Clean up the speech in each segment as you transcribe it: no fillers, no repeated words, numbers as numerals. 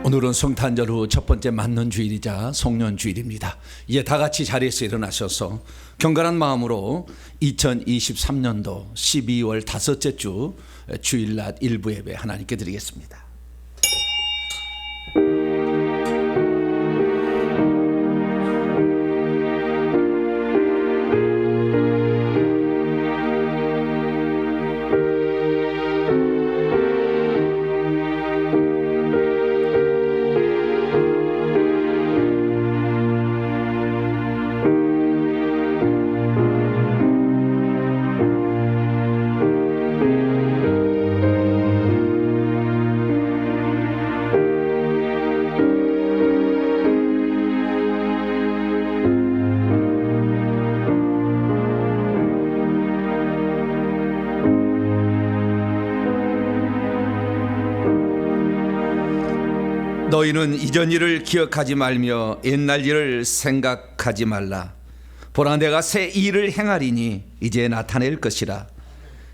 오늘은 성탄절 후 첫 번째 맞는 주일이자 송년주일입니다. 이제 다 같이 자리에서 일어나셔서 경건한 마음으로 2023년도 12월 다섯째 주 주일날 일부 예배 하나님께 드리겠습니다. 너희는 이전 일을 기억하지 말며 옛날 일을 생각하지 말라. 보라, 내가 새 일을 행하리니 이제 나타낼 것이라.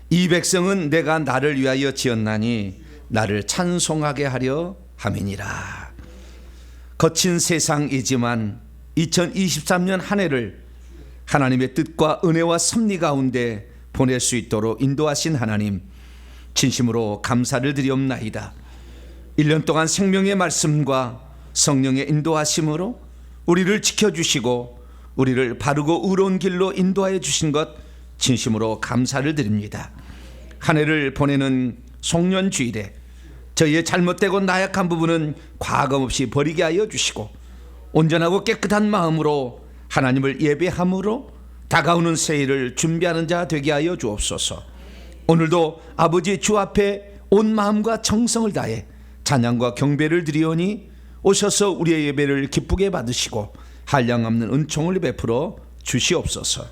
이 백성은 내가 나를 위하여 지었나니 나를 찬송하게 하려 함이니라. 거친 세상이지만 2023년 한 해를 하나님의 뜻과 은혜와 섭리 가운데 보낼 수 있도록 인도하신 하나님, 진심으로 감사를 드리옵나이다. 1년 동안 생명의 말씀과 성령의 인도하심으로 우리를 지켜주시고 우리를 바르고 의로운 길로 인도하여 주신 것 진심으로 감사를 드립니다. 한 해를 보내는 송년주일에 저희의 잘못되고 나약한 부분은 과감없이 버리게 하여 주시고 온전하고 깨끗한 마음으로 하나님을 예배함으로 다가오는 새해를 준비하는 자 되게 하여 주옵소서. 오늘도 아버지 주 앞에 온 마음과 정성을 다해 찬양과 경배를 드리오니 오셔서 우리의 예배를 기쁘게 받으시고 한량없는 은총을 베풀어 주시옵소서.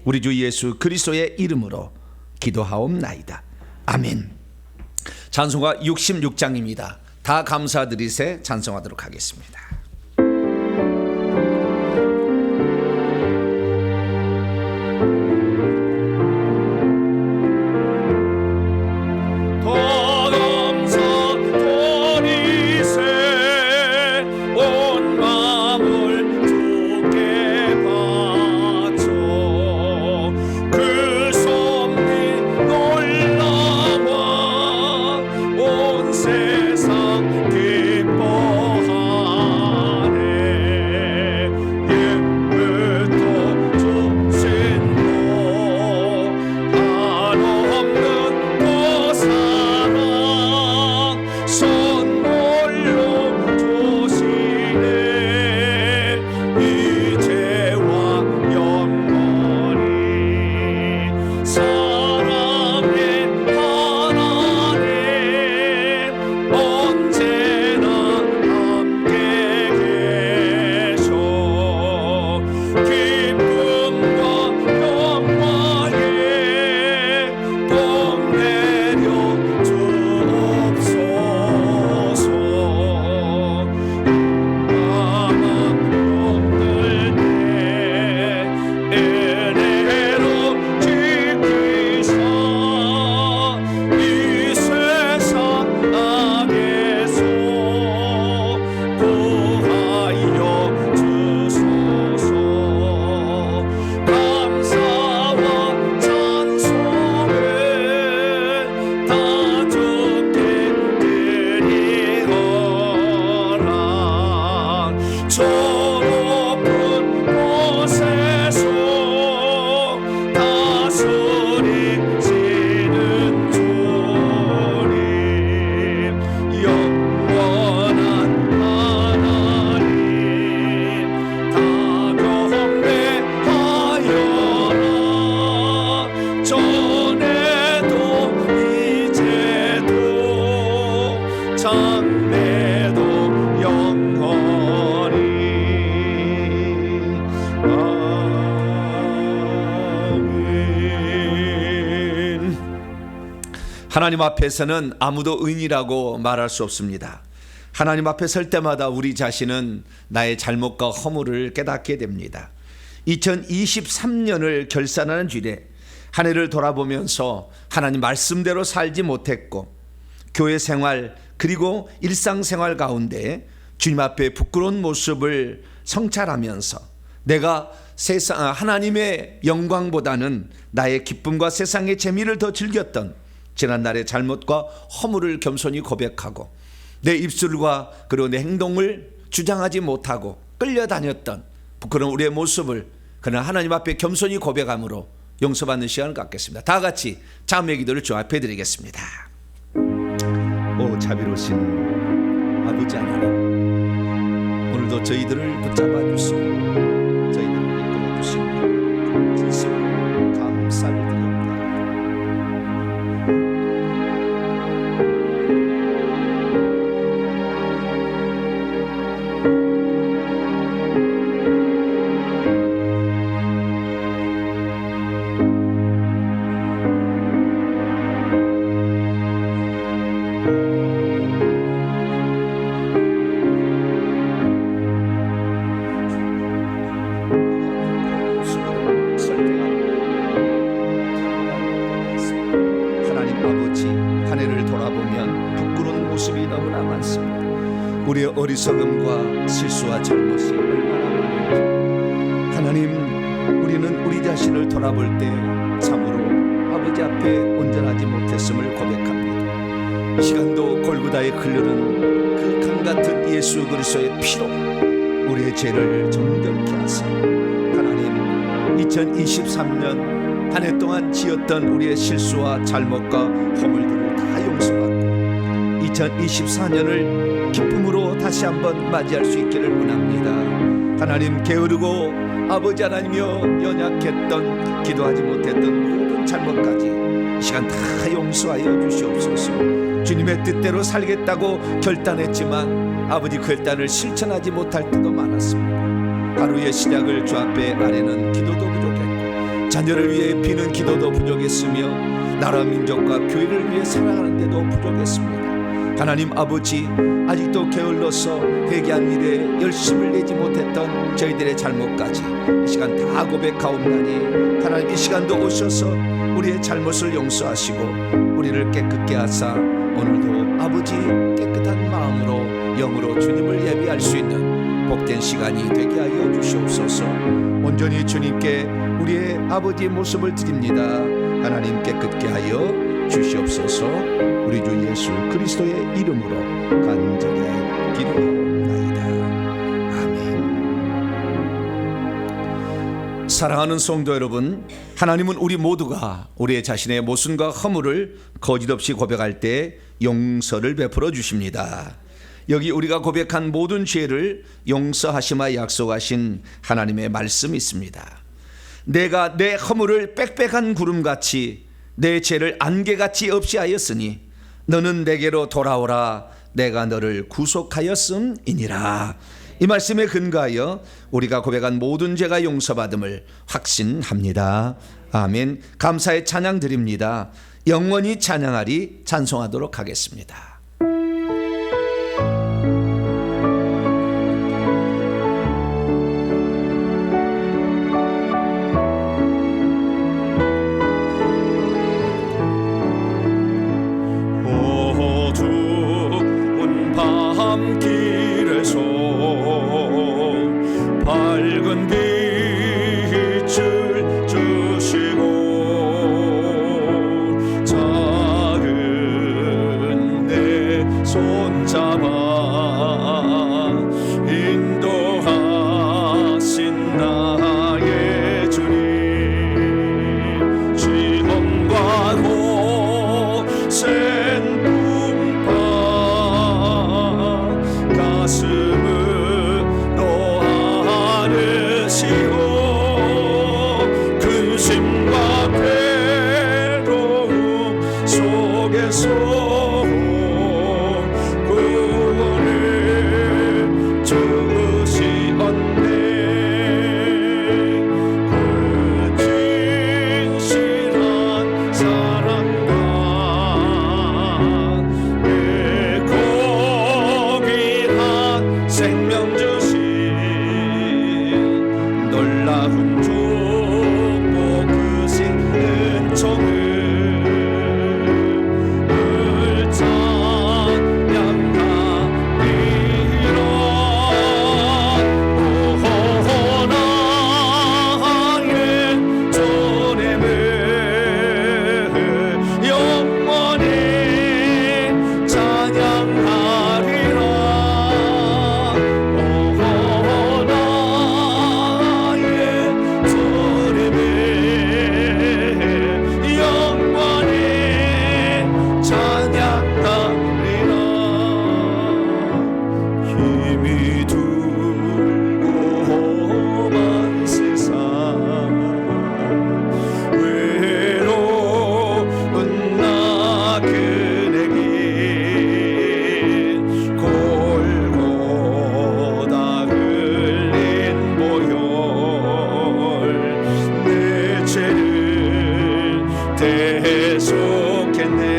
우리 주 예수 그리스도의 이름으로 기도하옵나이다. 아멘. 찬송가 66장입니다. 다 감사드리세 찬송하도록 하겠습니다. 하나님 앞에서는 아무도 의인이라고 말할 수 없습니다. 하나님 앞에 설 때마다 우리 자신은 나의 잘못과 허물을 깨닫게 됩니다. 2023년을 결산하는 주일에 한 해를 돌아보면서 하나님 말씀대로 살지 못했고 교회 생활 그리고 일상생활 가운데 주님 앞에 부끄러운 모습을 성찰하면서 내가 하나님의 영광보다는 나의 기쁨과 세상의 재미를 더 즐겼던 지난날의 잘못과 허물을 겸손히 고백하고 내 입술과 그리고 내 행동을 주장하지 못하고 끌려다녔던 부끄러운 우리의 모습을 그러나 하나님 앞에 겸손히 고백함으로 용서받는 시간을 갖겠습니다. 다 같이 자매 기도를 주 앞에 드리겠습니다. 오 자비로우신 아버지 하나님, 오늘도 저희들을 붙잡아 주시고 저희들을 이끌어 주시고 진심으로 감사를 드립니다. 우리의 어리석음과 실수와 잘못이 얼마나 많은지 하나님, 우리는 우리 자신을 돌아볼 때 참으로 아버지 앞에 온전하지 못했음을 고백합니다. 이 시간도 골고다에 흘르는 그 강같은 예수 그리스도의 피로 우리의 죄를 정결케 하사 하나님, 2023년 한 해 동안 지었던 우리의 실수와 잘못과 허물들을 다 용서받고 2024년을 기쁨으로 다시 한번 맞이할 수 있기를 원합니다. 하나님, 게으르고 아버지 하나님이여 연약했던 기도하지 못했던 모든 잘못까지 이 시간 다 용서하여 주시옵소서. 주님의 뜻대로 살겠다고 결단했지만 아버지 그 결단을 실천하지 못할 때도 많았습니다. 하루의 시작을 주 앞에 아뢰는 기도도 부족했고 자녀를 위해 비는 기도도 부족했으며 나라 민족과 교회를 위해 살아가는데도 부족했습니다. 하나님 아버지, 아직도 게을러서 회개한 일에 열심을 내지 못했던 저희들의 잘못까지 이 시간 다 고백하옵나니 하나님, 이 시간도 오셔서 우리의 잘못을 용서하시고 우리를 깨끗게 하사 오늘도 아버지 깨끗한 마음으로 영으로 주님을 예비할 수 있는 복된 시간이 되게 하여 주시옵소서. 온전히 주님께 우리의 아버지의 모습을 드립니다. 하나님, 깨끗게 하여 주시옵소서. 우리 주 예수 그리스도의 이름으로 간절히 기도하옵나이다. 아멘. 사랑하는 성도 여러분, 하나님은 우리 모두가 우리의 자신의 모순과 허물을 거짓없이 고백할 때 용서를 베풀어 주십니다. 여기 우리가 고백한 모든 죄를 용서하시마 약속하신 하나님의 말씀이 있습니다. 내가 내 허물을 빽빽한 구름같이 내 죄를 안개같이 없이 하였으니 너는 내게로 돌아오라. 내가 너를 구속하였음이니라. 이 말씀에 근거하여 우리가 고백한 모든 죄가 용서받음을 확신합니다. 아멘. 감사의 찬양 드립니다. 영원히 찬양하리. 찬송하도록 하겠습니다. 힘이 두고 만 세상 외로운 나 그네게 골고다 흘린 보혈 내 죄를 대속했네.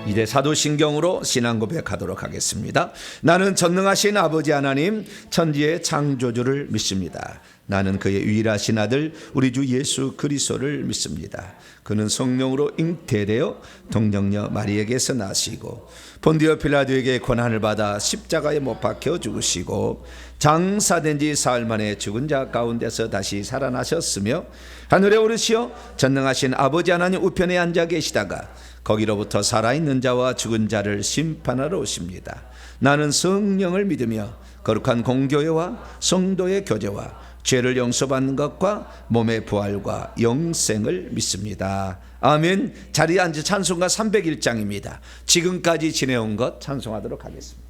이제 사도신경으로 신앙 고백하도록 하겠습니다. 나는 전능하신 아버지 하나님 천지의 창조주를 믿습니다. 나는 그의 유일하신 아들 우리 주 예수 그리스도를 믿습니다. 그는 성령으로 잉태되어 동정녀 마리에게서 나시고 본디오 필라도에게 고난을 받아 십자가에 못 박혀 죽으시고 장사된 지 사흘 만에 죽은 자 가운데서 다시 살아나셨으며 하늘에 오르시어 전능하신 아버지 하나님 우편에 앉아 계시다가 거기로부터 살아있는 자와 죽은 자를 심판하러 오십니다. 나는 성령을 믿으며 거룩한 공교회와 성도의 교제와 죄를 용서받는 것과 몸의 부활과 영생을 믿습니다. 아멘. 자리에 앉아 찬송가 301장입니다. 지금까지 지내온 것 찬송하도록 하겠습니다.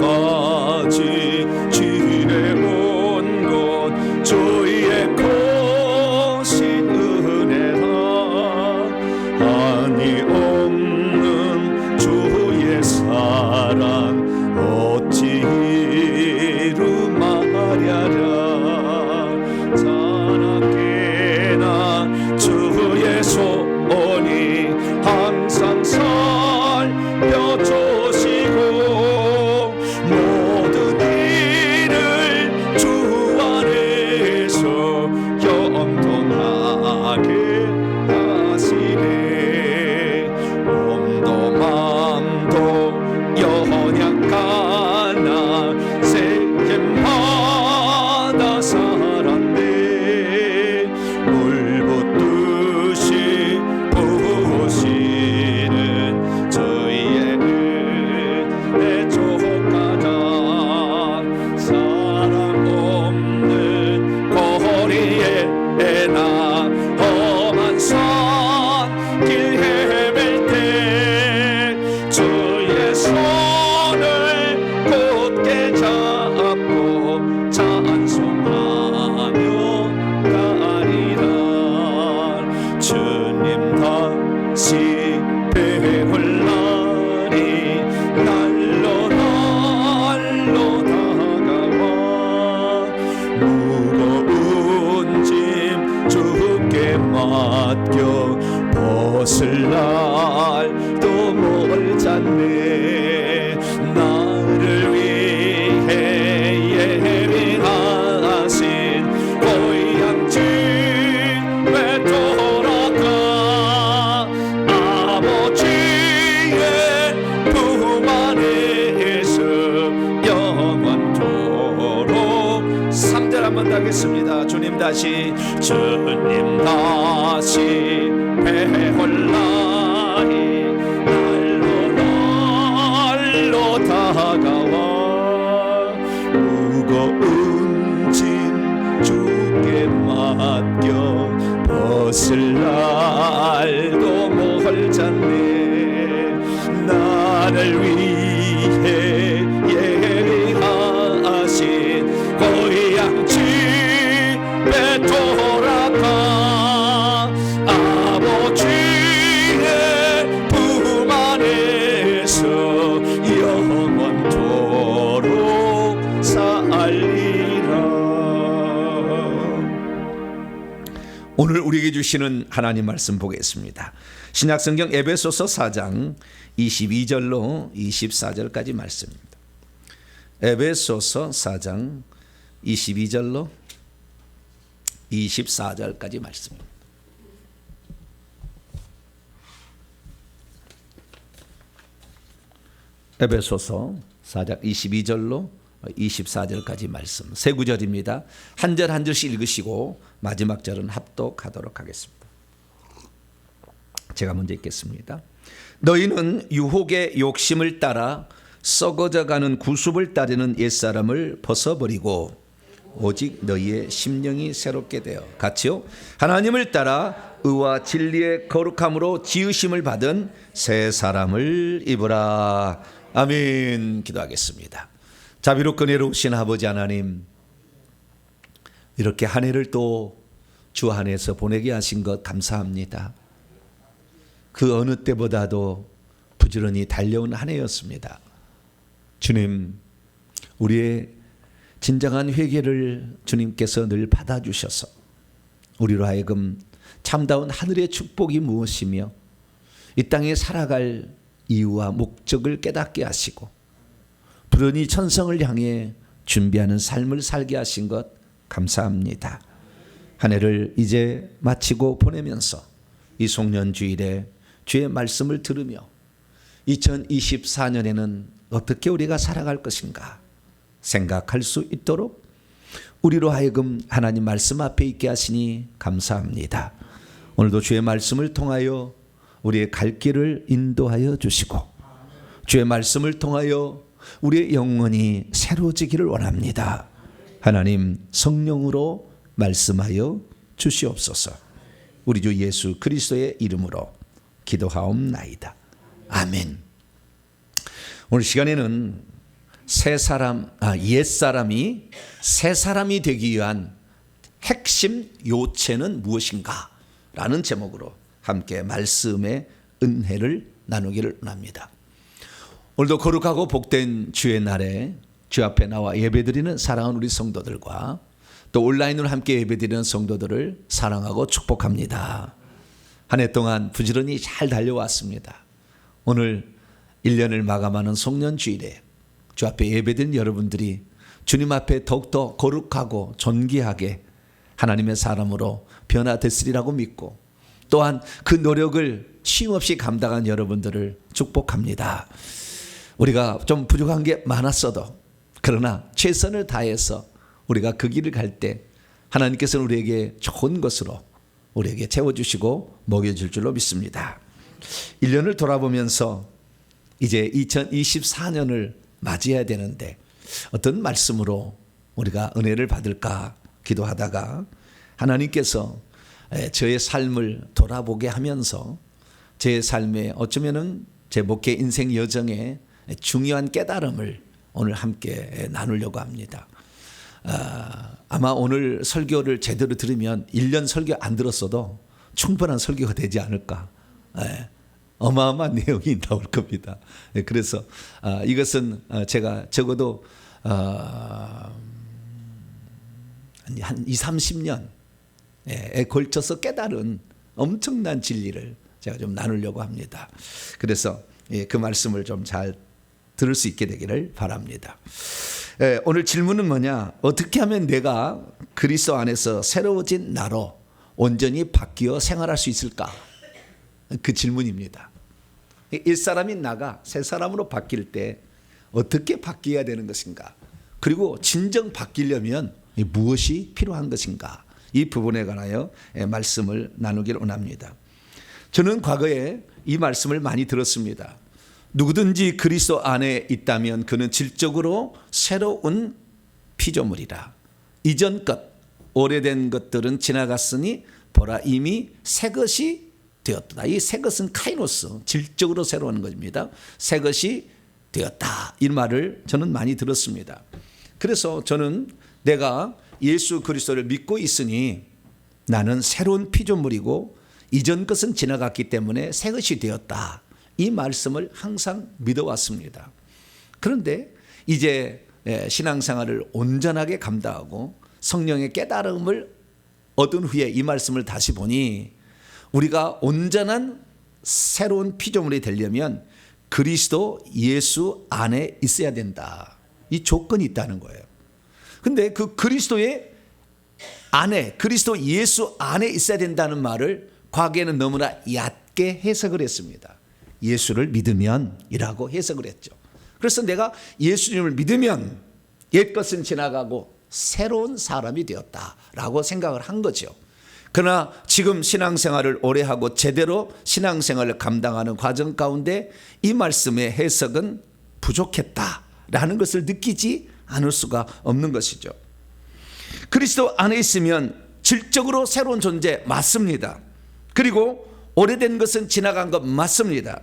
지금까지 지내온 것 주의 크신 은혜라 한이 없는 주의 사랑 어찌 이루 말하랴. 자나깨나 주의 손이 항상 살펴주시고 모든 일을 주 안에서 영통하게 하시네. 몸도 마음도 연약하나 세겜받아 살았네. 물붓듯이 부으시는 주의 은혜 족하다. 사랑 없는 거리에 나 험한 산길 헤맬 때 주의 손을 곧게 잡고 찬송하며 가리라. 주님 다시 배울 날이 날로 날로 다가와 무거운 짐 주께 맡겨 벗을 날도 멀잖네. 나를 위해 예비하신 고향 집에 돌아가 아버지의 품 안에서 영원토록 3절 한번 하겠습니다. 주님 다시 배울 홀라히 날로 다가와 무거운 짐 주께 맡겨 벗을 날도 멀잖네. 나를 위해 예비하신 고향 집에 돌아가 아버지의 품 안에서 영원토록 살리라. 오늘 우리에게 주시는 하나님 말씀 보겠습니다. 신약성경 에베소서 4장 22절로 24절까지 말씀입니다. 에베소서 4장 22절로 24절까지 말씀입니다. 에베소서 4장 22절로 24절까지 말씀, 세 구절입니다. 한 절 한 절씩 읽으시고 마지막 절은 합독하도록 하겠습니다. 제가 먼저 읽겠습니다. 너희는 유혹의 욕심을 따라 썩어져가는 구습을 따르는 옛사람을 벗어버리고 오직 너희의 심령이 새롭게 되어 같이요 하나님을 따라 의와 진리의 거룩함으로 지으심을 받은 새 사람을 입으라. 아멘. 기도하겠습니다. 자비롭고 은혜로우신 아버지 하나님, 이렇게 한 해를 또 주 안에서 보내게 하신 것 감사합니다. 그 어느 때보다도 부지런히 달려온 한 해였습니다. 주님, 우리의 진정한 회개를 주님께서 늘 받아주셔서 우리로 하여금 참다운 하늘의 축복이 무엇이며 이 땅에 살아갈 이유와 목적을 깨닫게 하시고 부르니 천성을 향해 준비하는 삶을 살게 하신 것 감사합니다. 한 해를 이제 마치고 보내면서 이 송년주일에 주의 말씀을 들으며 2024년에는 어떻게 우리가 살아갈 것인가 생각할 수 있도록 우리로 하여금 하나님 말씀 앞에 있게 하시니 감사합니다. 오늘도 주의 말씀을 통하여 우리의 갈 길을 인도하여 주시고 주의 말씀을 통하여 우리의 영혼이 새로워지기를 원합니다. 하나님 성령으로 말씀하여 주시옵소서. 우리 주 예수 그리스도의 이름으로 기도하옵나이다. 아멘. 오늘 시간에는 옛사람이 새 사람이 되기 위한 핵심 요체는 무엇인가? 라는 제목으로 함께 말씀의 은혜를 나누기를 원합니다. 오늘도 거룩하고 복된 주의 날에 주 앞에 나와 예배드리는 사랑하는 우리 성도들과 또 온라인으로 함께 예배드리는 성도들을 사랑하고 축복합니다. 한 해 동안 부지런히 잘 달려왔습니다. 오늘 1년을 마감하는 송년주일에 주 앞에 예배드린 여러분들이 주님 앞에 더욱더 거룩하고 존귀하게 하나님의 사람으로 변화됐으리라고 믿고 또한 그 노력을 쉼없이 감당한 여러분들을 축복합니다. 우리가 좀 부족한 게 많았어도 그러나 최선을 다해서 우리가 그 길을 갈 때 하나님께서는 우리에게 좋은 것으로 우리에게 채워주시고 먹여줄 줄로 믿습니다. 1년을 돌아보면서 이제 2024년을 맞이해야 되는데 어떤 말씀으로 우리가 은혜를 받을까 기도하다가 하나님께서 저의 삶을 돌아보게 하면서 제 삶에 어쩌면은 제 목회 인생 여정에 중요한 깨달음을 오늘 함께 나누려고 합니다. 아마 오늘 설교를 제대로 들으면 1년 설교 안 들었어도 충분한 설교가 되지 않을까. 어마어마한 내용이 나올 겁니다. 그래서 이것은 제가 적어도 한 20-30년에 걸쳐서 깨달은 엄청난 진리를 제가 좀 나누려고 합니다. 그래서 그 말씀을 좀 잘 들을 수 있게 되기를 바랍니다. 오늘 질문은 뭐냐? 어떻게 하면 내가 그리스도 안에서 새로워진 나로 온전히 바뀌어 생활할 수 있을까? 그 질문입니다. 옛사람인 나가 새 사람으로 바뀔 때 어떻게 바뀌어야 되는 것인가? 그리고 진정 바뀌려면 무엇이 필요한 것인가? 이 부분에 관하여 말씀을 나누기를 원합니다. 저는 과거에 이 말씀을 많이 들었습니다. 누구든지 그리스도 안에 있다면 그는 질적으로 새로운 피조물이라. 이전 것, 오래된 것들은 지나갔으니 보라 이미 새 것이 되었다. 이 새 것은 카이노스, 질적으로 새로운 것입니다. 새 것이 되었다. 이 말을 저는 많이 들었습니다. 그래서 저는 내가 예수 그리스도를 믿고 있으니 나는 새로운 피조물이고 이전 것은 지나갔기 때문에 새 것이 되었다. 이 말씀을 항상 믿어왔습니다. 그런데 이제 신앙생활을 온전하게 감당하고 성령의 깨달음을 얻은 후에 이 말씀을 다시 보니 우리가 온전한 새로운 피조물이 되려면 그리스도 예수 안에 있어야 된다. 이 조건이 있다는 거예요. 근데 그 그리스도의 안에, 그리스도 예수 안에 있어야 된다는 말을 과거에는 너무나 얕게 해석을 했습니다. 예수를 믿으면 이라고 해석을 했죠. 그래서 내가 예수님을 믿으면 옛것은 지나가고 새로운 사람이 되었다라고 생각을 한 거죠. 그러나 지금 신앙생활을 오래 하고 제대로 신앙생활을 감당하는 과정 가운데 이 말씀의 해석은 부족했다라는 것을 느끼지 않을 수가 없는 것이죠. 그리스도 안에 있으면 질적으로 새로운 존재 맞습니다. 그리고 오래된 것은 지나간 것 맞습니다.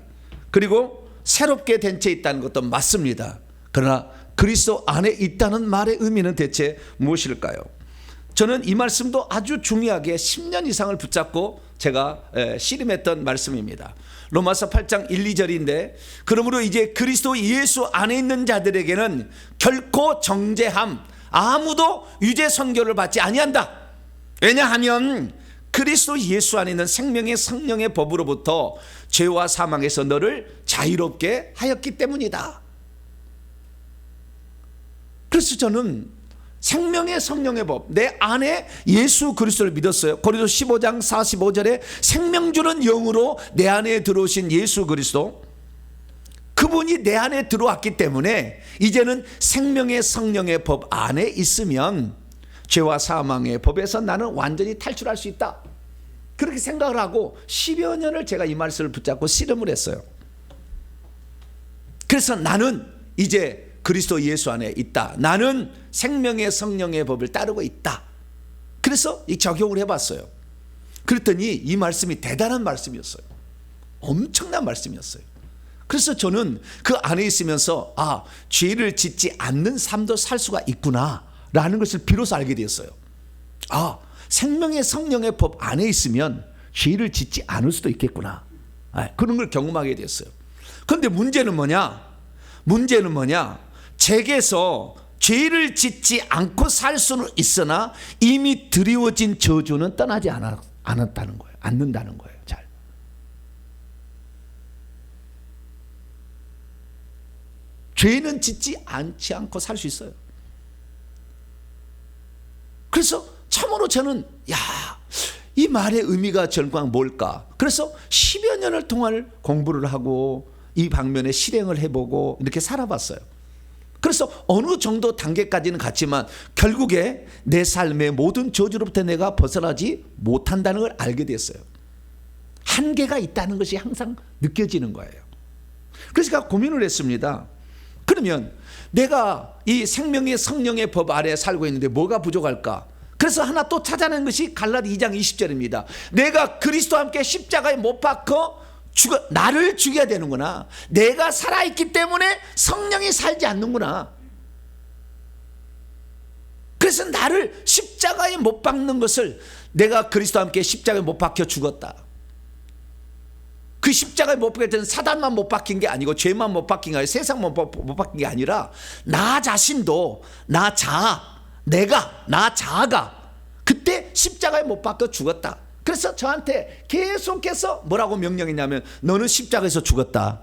그리고 새롭게 된 채 있다는 것도 맞습니다. 그러나 그리스도 안에 있다는 말의 의미는 대체 무엇일까요? 저는 이 말씀도 아주 중요하게 10년 이상을 붙잡고 제가 씨름했던 말씀입니다. 로마서 8장 1, 2절인데 그러므로 이제 그리스도 예수 안에 있는 자들에게는 결코 정죄함 아무도 유죄 선고를 받지 아니한다. 왜냐하면 그리스도 예수 안에 있는 생명의 성령의 법으로부터 죄와 사망에서 너를 자유롭게 하였기 때문이다. 그래서 저는 생명의 성령의 법, 내 안에 예수 그리스도를 믿었어요. 고린도서 15장 45절에 생명 주는 영으로 내 안에 들어오신 예수 그리스도, 그분이 내 안에 들어왔기 때문에 이제는 생명의 성령의 법 안에 있으면 죄와 사망의 법에서 나는 완전히 탈출할 수 있다. 그렇게 생각을 하고 10여 년을 제가 이 말씀을 붙잡고 씨름을 했어요. 그래서 나는 이제 그리스도 예수 안에 있다. 나는 생명의 성령의 법을 따르고 있다. 그래서 이 적용을 해봤어요. 그랬더니 이 말씀이 대단한 말씀이었어요. 엄청난 말씀이었어요. 그래서 저는 그 안에 있으면서 죄를 짓지 않는 삶도 살 수가 있구나 라는 것을 비로소 알게 되었어요. 생명의 성령의 법 안에 있으면 죄를 짓지 않을 수도 있겠구나. 그런 걸 경험하게 됐어요. 그런데 문제는 뭐냐? 제게서 죄를 짓지 않고 살 수는 있으나 이미 드리워진 저주는 떠나지 않았다는 거예요. 않는다는 거예요. 잘. 죄는 짓지 않지 않고 살 수 있어요. 그래서 참으로 저는 이 말의 의미가 전광 뭘까? 그래서 10여 년을 동안 공부를 하고 이 방면에 실행을 해보고 이렇게 살아봤어요. 그래서 어느 정도 단계까지는 갔지만 결국에 내 삶의 모든 저주로부터 내가 벗어나지 못한다는 걸 알게 됐어요. 한계가 있다는 것이 항상 느껴지는 거예요. 그래서 제가 고민을 했습니다. 그러면 내가 이 생명의 성령의 법 아래 살고 있는데 뭐가 부족할까? 그래서 하나 또 찾아낸 것이 갈라디 2장 20절입니다. 내가 그리스도와 함께 십자가에 못 박혀 나를 죽여야 되는구나. 내가 살아있기 때문에 성령이 살지 않는구나. 그래서 나를 십자가에 못 박는 것을 내가 그리스도와 함께 십자가에 못 박혀 죽었다. 그 십자가에 못 박힐 때는 사단만 못 박힌 게 아니고 죄만 못 박힌 게 아니라 세상만 못 박힌 게 아니라 나 자신도 나 자아가 그때 십자가에 못 박혀 죽었다. 그래서 저한테 계속해서 뭐라고 명령했냐면 너는 십자가에서 죽었다.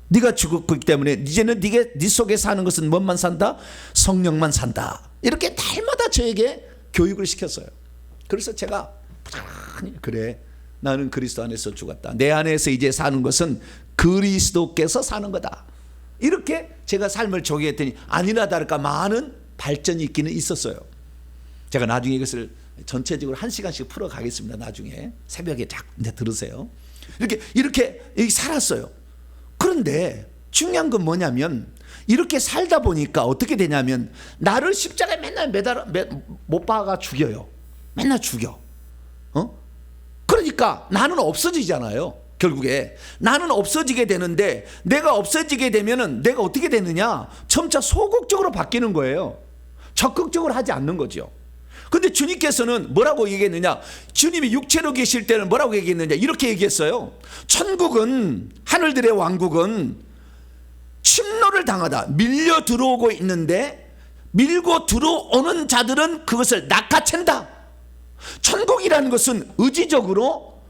네가 죽었기 때문에 이제는 네 속에 사는 것은 뭔만 산다? 성령만 산다. 이렇게 날마다 저에게 교육을 시켰어요. 그래서 제가 그래 나는 그리스도 안에서 죽었다. 내 안에서 이제 사는 것은 그리스도께서 사는 거다. 이렇게 제가 삶을 조기했더니 아니나 다를까 많은 발전이 있기는 있었어요. 제가 나중에 이것을 전체적으로 1시간씩 풀어가겠습니다. 나중에 새벽에 딱 들으세요. 이렇게 살았어요. 그런데 중요한 건 뭐냐면 이렇게 살다 보니까 어떻게 되냐면 나를 십자가에 맨날 못 박아 죽여요. 맨날 죽여. 그러니까 나는 없어지잖아요. 결국에 나는 없어지게 되는데, 내가 없어지게 되면은 내가 어떻게 되느냐, 점차 소극적으로 바뀌는 거예요. 적극적으로 하지 않는 거죠. 근데 주님께서는 뭐라고 얘기했느냐, 주님이 육체로 계실 때는 뭐라고 얘기했느냐, 이렇게 얘기했어요. 천국은, 하늘들의 왕국은 침노를 당하다 밀려 들어오고 있는데 밀고 들어오는 자들은 그것을 낚아챈다. 천국이라는 것은 의지적으로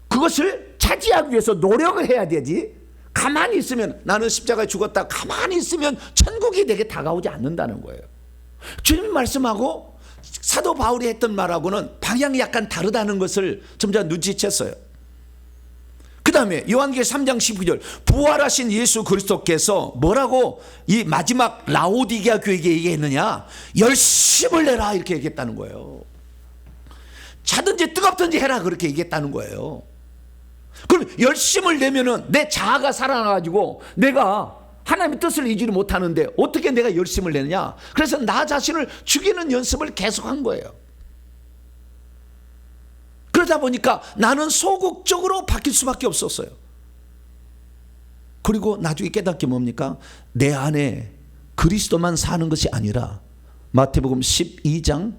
그것을 차지하기 위해서 노력을 해야 되지, 가만히 있으면, 나는 십자가에 죽었다 가만히 있으면 천국이 내게 다가오지 않는다는 거예요. 주님 말씀하고 사도 바울이 했던 말하고는 방향이 약간 다르다는 것을 점점 눈치챘어요. 그 다음에 요한계시록 3장 19절, 부활하신 예수 그리스도께서 뭐라고 이 마지막 라오디게아 교회에게 얘기했느냐, 열심을 내라, 이렇게 얘기했다는 거예요. 자든지 뜨겁든지 해라, 그렇게 얘기했다는 거예요. 그럼 열심을 내면은 내 자아가 살아나가지고 내가 하나님의 뜻을 이루지 못하는데 어떻게 내가 열심을 내느냐, 그래서 나 자신을 죽이는 연습을 계속한 거예요. 그러다 보니까 나는 소극적으로 바뀔 수밖에 없었어요. 그리고 나중에 깨닫게 뭡니까? 내 안에 그리스도만 사는 것이 아니라 마태복음 12장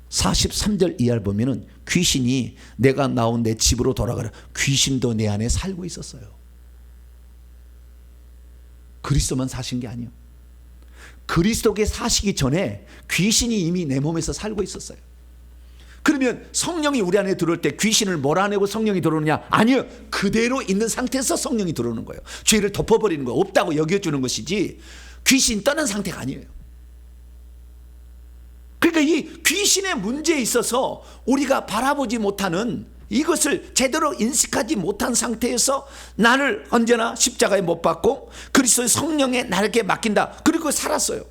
43절 이하를 보면은 귀신이 내가 나온 내 집으로 돌아가라, 귀신도 내 안에 살고 있었어요. 그리스도만 사신 게 아니에요. 그리스도께 사시기 전에 귀신이 이미 내 몸에서 살고 있었어요. 그러면 성령이 우리 안에 들어올 때 귀신을 몰아내고 성령이 들어오느냐? 아니요. 그대로 있는 상태에서 성령이 들어오는 거예요. 죄를 덮어버리는 거예요. 없다고 여겨주는 것이지 귀신 떠난 상태가 아니에요. 그러니까 이 귀신의 문제에 있어서 우리가 바라보지 못하는, 이것을 제대로 인식하지 못한 상태에서 나를 언제나 십자가에 못 박고 그리스도의 성령에 나에게 맡긴다. 그리고 살았어요.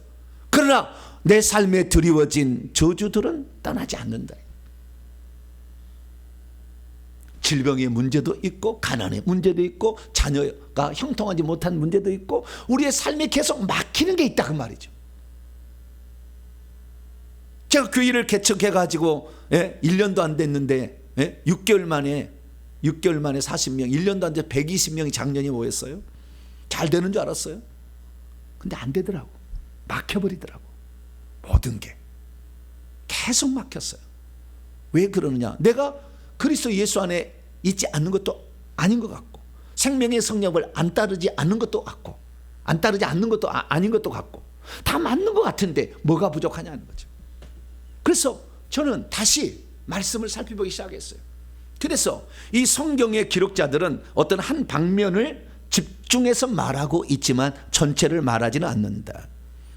그러나 내 삶에 드리워진 저주들은 떠나지 않는다. 질병의 문제도 있고, 가난의 문제도 있고, 자녀가 형통하지 못한 문제도 있고, 우리의 삶에 계속 막히는 게 있다, 그 말이죠. 제가 교회를 개척해가지고 1년도 안 됐는데 6개월 만에 40명, 1년도 안 돼 120명이 작년에 모였어요. 잘 되는 줄 알았어요. 근데 안 되더라고. 막혀버리더라고. 모든 게 계속 막혔어요. 왜 그러느냐, 내가 그리스도 예수 안에 있지 않는 것도 아닌 것 같고, 생명의 성령을 안 따르지 않는 것도 같고, 안 따르지 않는 것도 아닌 것도 같고, 다 맞는 것 같은데 뭐가 부족하냐는 거죠. 그래서 저는 다시 말씀을 살펴보기 시작했어요. 그래서 이 성경의 기록자들은 어떤 한 방면을 집중해서 말하고 있지만 전체를 말하지는 않는다.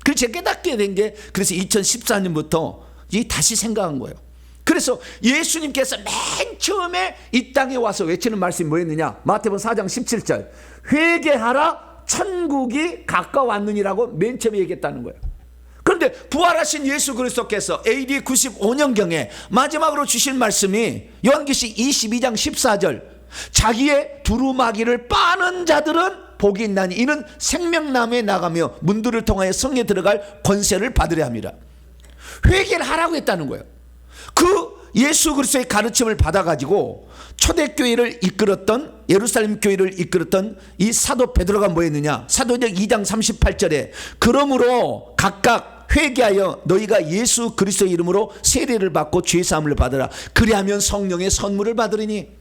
그래서 제가 깨닫게 된 게, 그래서 2014년부터 다시 생각한 거예요. 그래서 예수님께서 맨 처음에 이 땅에 와서 외치는 말씀이 뭐였느냐, 마태복음 4장 17절, 회개하라 천국이 가까웠느니라고 맨 처음에 얘기했다는 거예요. 그런데 부활하신 예수 그리스도께서 AD 95년경에 마지막으로 주신 말씀이 요한계시록 22장 14절, 자기의 두루마기를 빠는 자들은 복이 있나니 이는 생명나무에 나가며 문들을 통하여 성에 들어갈 권세를 받으려 합니다. 회개를 하라고 했다는 거예요. 그 예수 그리스도의 가르침을 받아가지고 초대교회를 이끌었던, 예루살렘 교회를 이끌었던 이 사도 베드로가 뭐 했느냐, 사도행전 2장 38절에 그러므로 각각 회개하여 너희가 예수 그리스도의 이름으로 세례를 받고 죄사함을 받으라. 그리하면 성령의 선물을 받으리니.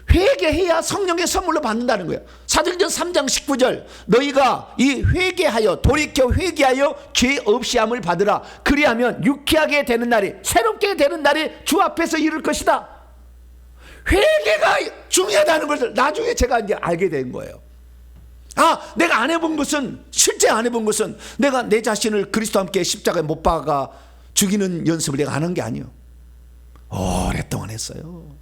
회개해야 성령의 선물로 받는다는 거예요. 사도행전 3장 19절, 너희가 이 회개하여, 돌이켜 회개하여 죄 없이 함을 받으라. 그리하면 유쾌하게 되는 날이, 새롭게 되는 날이 주 앞에서 이룰 것이다. 회개가 중요하다는 것을 나중에 제가 이제 알게 된 거예요. 내가 안 해본 것은, 실제 안 해본 것은 내가 내 자신을 그리스도와 함께 십자가에 못 박아 죽이는 연습을 내가 안 한 게 아니에요. 오랫동안 했어요.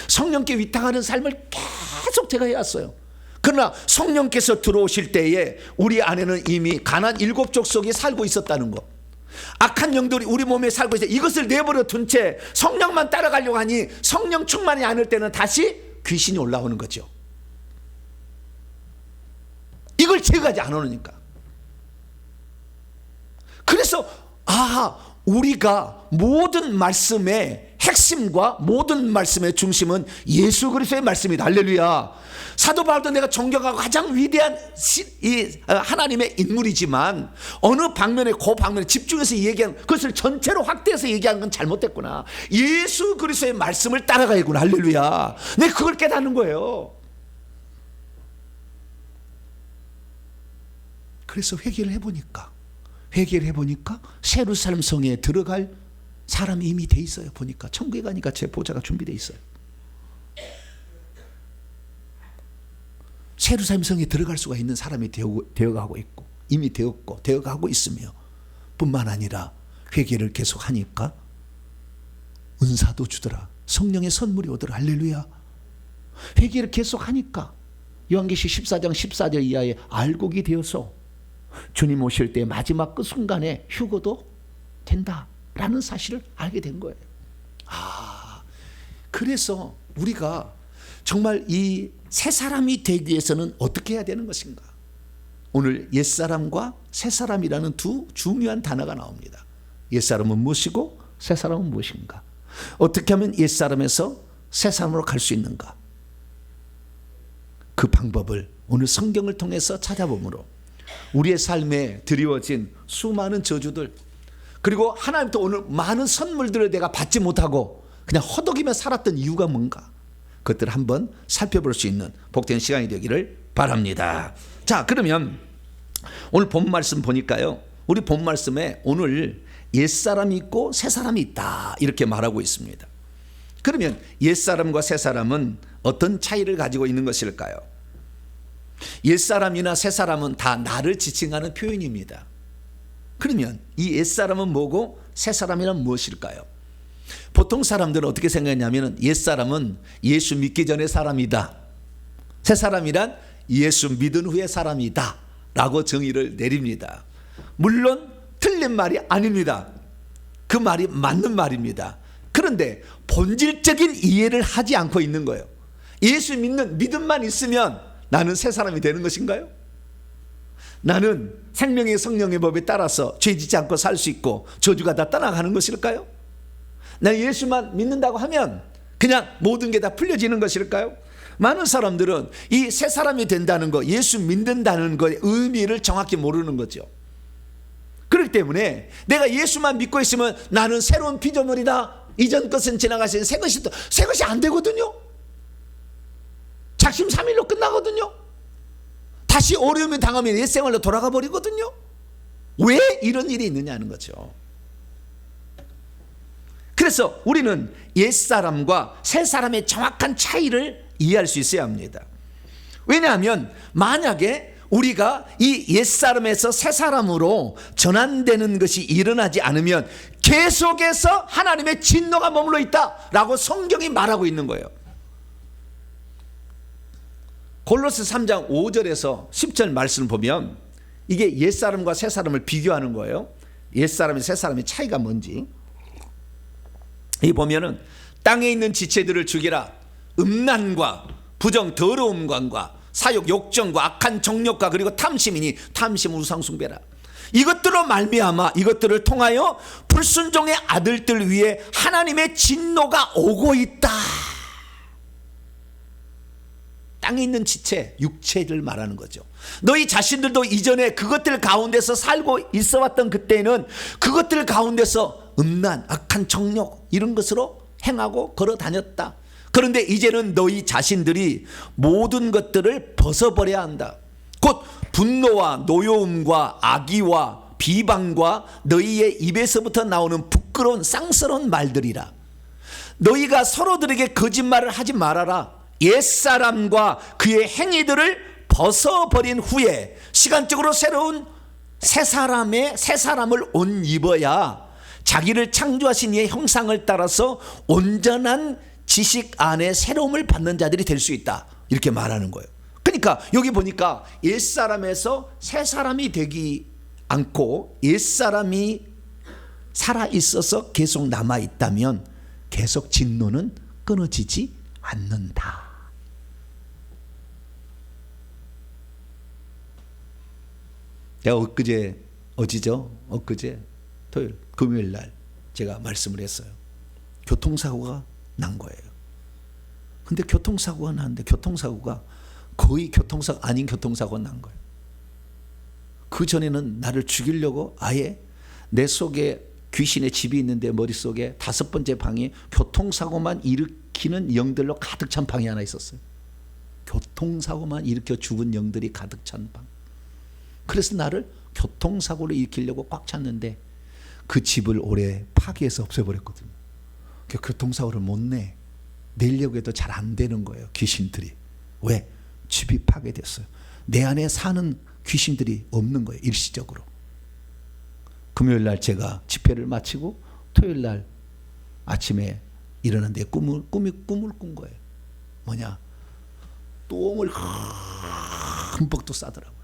성령께 위탁하는 삶을 계속 제가 해왔어요. 그러나 성령께서 들어오실 때에 우리 안에는 이미 가나안 7족속이 살고 있었다는 것, 악한 영들이 우리 몸에 살고 있어요. 이것을 내버려 둔 채 성령만 따라가려고 하니 성령 충만이 않을 때는 다시 귀신이 올라오는 거죠. 이걸 제거하지 않으니까. 그래서 우리가 모든 말씀의 핵심과 모든 말씀의 중심은 예수 그리스도의 말씀이다. 할렐루야. 사도 바울도 내가 존경하고 가장 위대한 하나님의 인물이지만 어느 방면에 그 방면에 집중해서 얘기하는 그것을 전체로 확대해서 얘기하는 건 잘못됐구나. 예수 그리스도의 말씀을 따라가야구나. 할렐루야. 내가 그걸 깨닫는 거예요. 그래서 회개를 해보니까 예루살렘 성에 들어갈 사람이 이미 돼 있어요. 보니까 천국에 가니까 제 보좌가 준비돼 있어요. 예루살렘 성에 들어갈 수가 있는 사람이 되어가고 있고 이미 되었고 되어가고 있으며 뿐만 아니라 회개를 계속하니까 은사도 주더라. 성령의 선물이 오더라. 할렐루야. 회개를 계속하니까 요한계시록 14장 14절 이하에 알곡이 되어서 주님 오실 때 마지막 그 순간에 휴거도 된다라는 사실을 알게 된 거예요. 그래서 우리가 정말 이 새 사람이 되기 위해서는 어떻게 해야 되는 것인가? 오늘 옛사람과 새사람이라는 두 중요한 단어가 나옵니다. 옛사람은 무엇이고 새사람은 무엇인가? 어떻게 하면 옛사람에서 새사람으로 갈 수 있는가? 그 방법을 오늘 성경을 통해서 찾아보므로 우리의 삶에 드리워진 수많은 저주들, 그리고 하나님부터 오늘 많은 선물들을 내가 받지 못하고 그냥 허덕이며 살았던 이유가 뭔가, 그것들을 한번 살펴볼 수 있는 복된 시간이 되기를 바랍니다. 자, 그러면 오늘 본 말씀 보니까요, 우리 본 말씀에 오늘 옛사람이 있고 새사람이 있다 이렇게 말하고 있습니다. 그러면 옛사람과 새사람은 어떤 차이를 가지고 있는 것일까요? 옛사람이나 새사람은 다 나를 지칭하는 표현입니다. 그러면 이 옛사람은 뭐고 새사람이란 무엇일까요? 보통 사람들은 어떻게 생각하냐면 옛사람은 예수 믿기 전의 사람이다, 새사람이란 예수 믿은 후의 사람이다 라고 정의를 내립니다. 물론 틀린 말이 아닙니다. 그 말이 맞는 말입니다. 그런데 본질적인 이해를 하지 않고 있는 거예요. 예수 믿는 믿음만 있으면 나는 새 사람이 되는 것인가요? 나는 생명의 성령의 법에 따라서 죄 짓지 않고 살 수 있고 저주가 다 떠나가는 것일까요? 나 예수만 믿는다고 하면 그냥 모든 게 다 풀려지는 것일까요? 많은 사람들은 이 새 사람이 된다는 거, 예수 믿는다는 거의 의미를 정확히 모르는 거죠. 그렇기 때문에 내가 예수만 믿고 있으면 나는 새로운 피조물이다, 이전 것은 지나가신 새 것이 안 되거든요. 작심삼일로 끝나거든요. 다시 어려움이 당하면 옛생활로 돌아가 버리거든요. 왜 이런 일이 있느냐는 거죠. 그래서 우리는 옛사람과 새사람의 정확한 차이를 이해할 수 있어야 합니다. 왜냐하면 만약에 우리가 이 옛사람에서 새사람으로 전환되는 것이 일어나지 않으면 계속해서 하나님의 진노가 머물러 있다라고 성경이 말하고 있는 거예요. 골로새 3장 5절에서 10절 말씀을 보면 이게 옛사람과 새사람을 비교하는 거예요. 옛사람과 새사람의 차이가 뭔지. 이 보면은 땅에 있는 지체들을 죽이라. 음란과 부정 더러움과 사욕 욕정과 악한 정욕과 그리고 탐심이니 탐심 우상 숭배라. 이것들로 말미암아 이것들을 통하여 불순종의 아들들 위에 하나님의 진노가 오고 있다. 땅에 있는 지체, 육체를 말하는 거죠. 너희 자신들도 이전에 그것들 가운데서 살고 있어왔던 그때는 그것들 가운데서 음란, 악한 정욕 이런 것으로 행하고 걸어 다녔다. 그런데 이제는 너희 자신들이 모든 것들을 벗어버려야 한다. 곧 분노와 노여움과 악의와 비방과 너희의 입에서부터 나오는 부끄러운 쌍스러운 말들이라. 너희가 서로들에게 거짓말을 하지 말아라. 옛사람과 그의 행위들을 벗어버린 후에 시간적으로 새로운 새 사람을 옷 입어야 자기를 창조하신 이의 형상을 따라서 온전한 지식 안에 새로움을 받는 자들이 될 수 있다. 이렇게 말하는 거예요. 그러니까 여기 보니까 옛사람에서 새 사람이 되지 않고 옛사람이 살아 있어서 계속 남아 있다면 계속 진노는 끊어지지 않는다. 제가 엊그제 토요일 금요일 날 제가 말씀을 했어요. 교통사고가 난 거예요. 근데 교통사고가 났는데 교통사고가 거의 교통사고 아닌 교통사고가 난 거예요. 그 전에는 나를 죽이려고 아예 내 속에 귀신의 집이 있는데 머릿속에 5번째 방이 교통사고만 일으키는 영들로 가득 찬 방이 하나 있었어요. 교통사고만 일으켜 죽은 영들이 가득 찬 방. 그래서 나를 교통사고를 일으키려고 꽉 찼는데 그 집을 올해 파기해서 없애버렸거든요. 교통사고를 못 내려고 해도 잘 안 되는 거예요. 귀신들이. 왜? 집이 파괴됐어요. 내 안에 사는 귀신들이 없는 거예요. 일시적으로. 금요일 날 제가 집회를 마치고 토요일 날 아침에 일어났는데 꿈을 꾼 거예요. 뭐냐? 똥을 흠뻑 또 싸더라고요.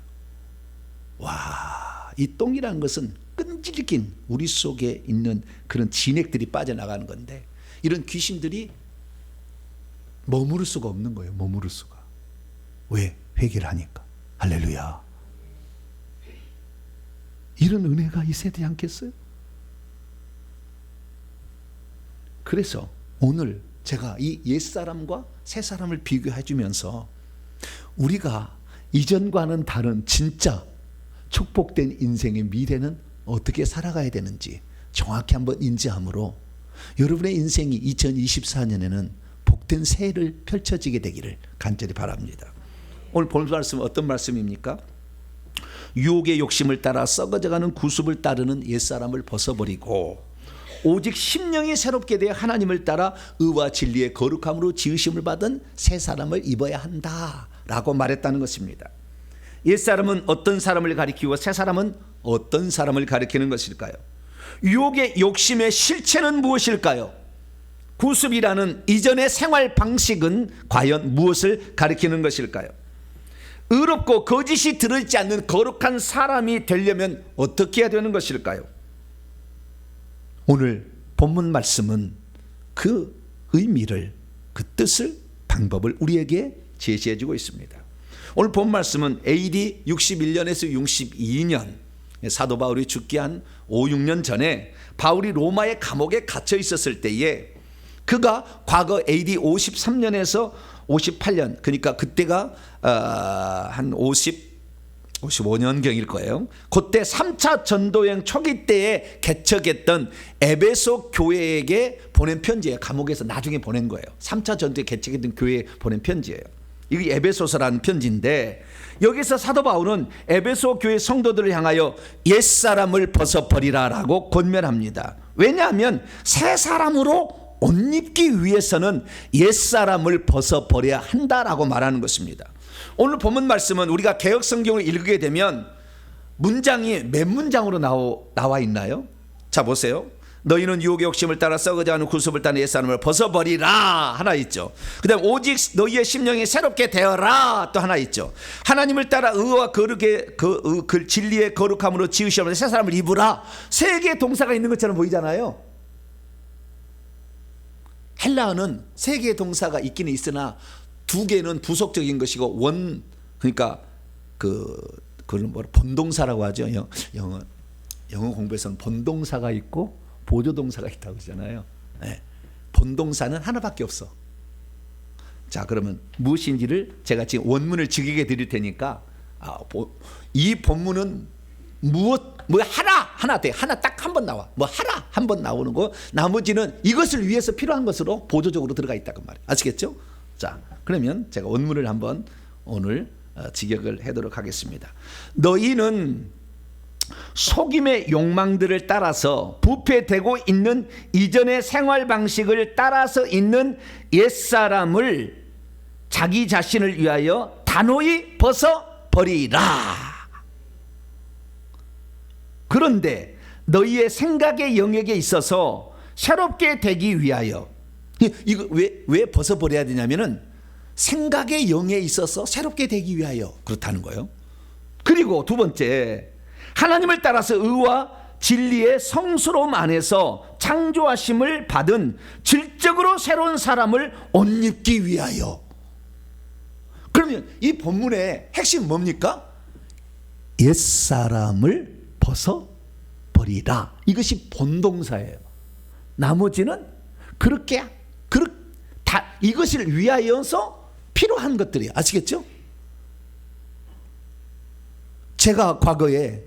와, 이 똥이라는 것은 끈질긴 우리 속에 있는 그런 진액들이 빠져나가는 건데 이런 귀신들이 머무를 수가 없는 거예요. 머무를 수가. 왜? 회개를 하니까. 할렐루야. 이런 은혜가 있어야 되지 않겠어요? 그래서 오늘 제가 이 옛사람과 새사람을 비교해 주면서 우리가 이전과는 다른 진짜 축복된 인생의 미래는 어떻게 살아가야 되는지 정확히 한번 인지함으로 여러분의 인생이 2024년에는 복된 새해를 펼쳐지게 되기를 간절히 바랍니다. 오늘 본 말씀은 어떤 말씀입니까? 유혹의 욕심을 따라 썩어져가는 구습을 따르는 옛사람을 벗어버리고 오직 심령이 새롭게 되어 하나님을 따라 의와 진리의 거룩함으로 지으심을 받은 새 사람을 입어야 한다라고 말했다는 것입니다. 옛사람은 어떤 사람을 가리키고 새 사람은 어떤 사람을 가리키는 것일까요? 유혹의 욕심의 실체는 무엇일까요? 구습이라는 이전의 생활 방식은 과연 무엇을 가리키는 것일까요? 의롭고 거짓이 들어있지 않는 거룩한 사람이 되려면 어떻게 해야 되는 것일까요? 오늘 본문 말씀은 그 의미를, 그 뜻을, 방법을 우리에게 제시해 주고 있습니다. 오늘 본 말씀은 AD 61년에서 62년 사도 바울이 죽기 한 5, 6년 전에 바울이 로마의 감옥에 갇혀 있었을 때에 그가 과거 AD 53년에서 58년, 그러니까 그때가 한 55년경일 거예요. 그때 3차 전도여행 초기 때에 개척했던 에베소 교회에게 보낸 편지예요. 감옥에서 나중에 보낸 거예요. 3차 전도에 개척했던 교회에 보낸 편지예요. 이게 에베소서라는 편지인데 여기서 사도 바울은 에베소 교회 성도들을 향하여 옛사람을 벗어버리라라고 권면합니다. 왜냐하면 새 사람으로 옷 입기 위해서는 옛사람을 벗어버려야 한다라고 말하는 것입니다. 오늘 본문 말씀은 우리가 개역 성경을 읽게 되면 문장이 몇 문장으로 나와 있나요? 자 보세요. 너희는 유혹의 욕심을 따라 썩어져가는 구습을 따는 옛사람을 벗어버리라 하나 있죠. 그 다음 오직 너희의 심령이 새롭게 되어라 또 하나 있죠. 하나님을 따라 의와 거룩의 그 진리의 거룩함으로 지으시는 새 사람을 입으라. 세 개의 동사가 있는 것처럼 보이잖아요. 헬라어는 세 개의 동사가 있기는 있으나 두 개는 부속적인 것이고 그러니까 그걸 본동사라고 하죠. 영어 공부에서는 본동사가 있고 보조동사가 있다고 그러잖아요. 네. 본동사는 하나밖에 없어. 자, 그러면 무엇인지를 제가 지금 원문을 직역해 드릴 테니까 이 본문은 하나 돼. 하나 딱 한 번 나와. 하나 한 번 나오는 거. 나머지는 이것을 위해서 필요한 것으로 보조적으로 들어가 있다고 말이에요. 아시겠죠? 자, 그러면 제가 원문을 한번 오늘 직역을 하도록 하겠습니다. 너희는 속임의 욕망들을 따라서 부패되고 있는 이전의 생활 방식을 따라서 있는 옛사람을 자기 자신을 위하여 단호히 벗어버리라. 그런데 너희의 생각의 영역에 있어서 새롭게 되기 위하여 이거 왜 벗어버려야 되냐면은 생각의 영에 있어서 새롭게 되기 위하여 그렇다는 거예요. 그리고 두 번째, 하나님을 따라서 의와 진리의 성스러움 안에서 창조하심을 받은 질적으로 새로운 사람을 옷 입기 위하여. 그러면 이 본문의 핵심 뭡니까? 옛사람을 벗어버리라. 이것이 본동사예요. 나머지는 다 이것을 위하여서 필요한 것들이에요. 아시겠죠? 제가 과거에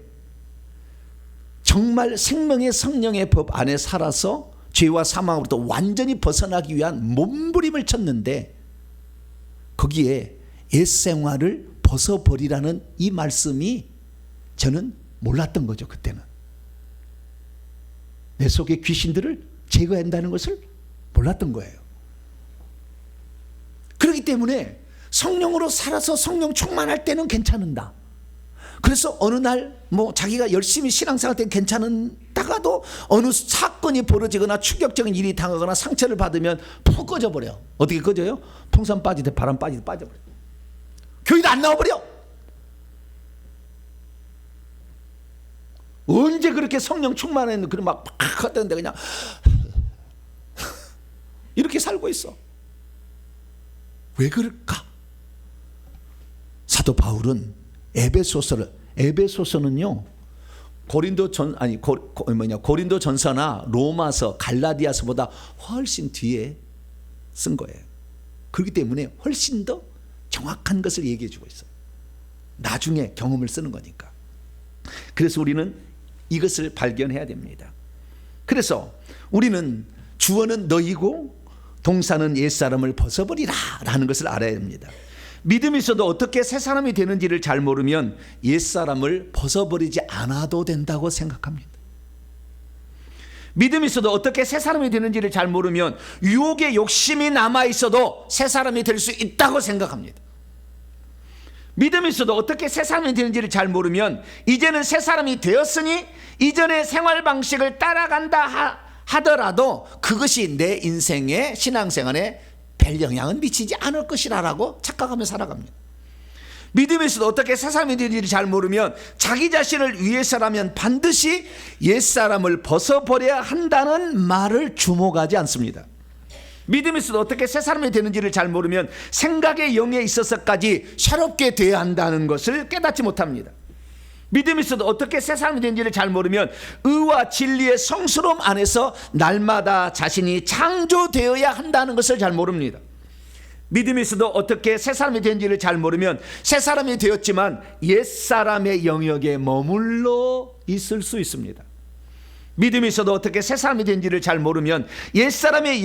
정말 생명의 성령의 법 안에 살아서 죄와 사망으로부터 완전히 벗어나기 위한 몸부림을 쳤는데, 거기에 옛생활을 벗어버리라는 이 말씀이 저는 몰랐던 거죠. 그때는 내 속의 귀신들을 제거한다는 것을 몰랐던 거예요. 그렇기 때문에 성령으로 살아서 성령 충만할 때는 괜찮은다. 그래서 어느 날 자기가 열심히 신앙생활 때 괜찮다가도 어느 사건이 벌어지거나 충격적인 일이 당하거나 상처를 받으면 푹 꺼져버려. 어떻게 꺼져요? 풍선 빠지듯 바람 빠지듯 빠져버려. 교회도 안 나와버려. 언제 그렇게 성령 충만했는데 그런 막 하던데 그냥 이렇게 살고 있어. 왜 그럴까? 사도 바울은 에베소서는요, 고린도전서나 로마서, 갈라디아서보다 훨씬 뒤에 쓴 거예요. 그렇기 때문에 훨씬 더 정확한 것을 얘기해 주고 있어요. 나중에 경험을 쓰는 거니까. 그래서 우리는 이것을 발견해야 됩니다. 그래서 우리는 주어는 너희고 동사는 옛사람을 벗어버리라 라는 것을 알아야 됩니다. 믿음이 있어도 어떻게 새 사람이 되는지를 잘 모르면 옛사람을 벗어버리지 않아도 된다고 생각합니다. 믿음이 있어도 어떻게 새 사람이 되는지를 잘 모르면 유혹의 욕심이 남아있어도 새 사람이 될 수 있다고 생각합니다. 믿음이 있어도 어떻게 새 사람이 되는지를 잘 모르면 이제는 새 사람이 되었으니 이전의 생활 방식을 따라간다 하더라도 그것이 내 인생의 신앙생활에 별 영향은 미치지 않을 것이라고 착각하며 살아갑니다. 믿음이 있어도 어떻게 새 사람이 되는지를 잘 모르면 자기 자신을 위해서라면 반드시 옛사람을 벗어버려야 한다는 말을 주목하지 않습니다. 믿음이 있어도 어떻게 새 사람이 되는지를 잘 모르면 생각의 영에 있어서까지 새롭게 되어야 한다는 것을 깨닫지 못합니다. 믿음이 있어도 어떻게 새 사람이 되는지를 잘 모르면 의와 진리의 성스러움 안에서 날마다 자신이 창조되어야 한다는 것을 잘 모릅니다. 믿음이 있어도 어떻게 새 사람이 되는지를 잘 모르면 새 사람이 되었지만 옛사람의 영역에 머물러 있을 수 있습니다. 믿음이 있어도 어떻게 새 사람이 된지를 잘 모르면 옛사람의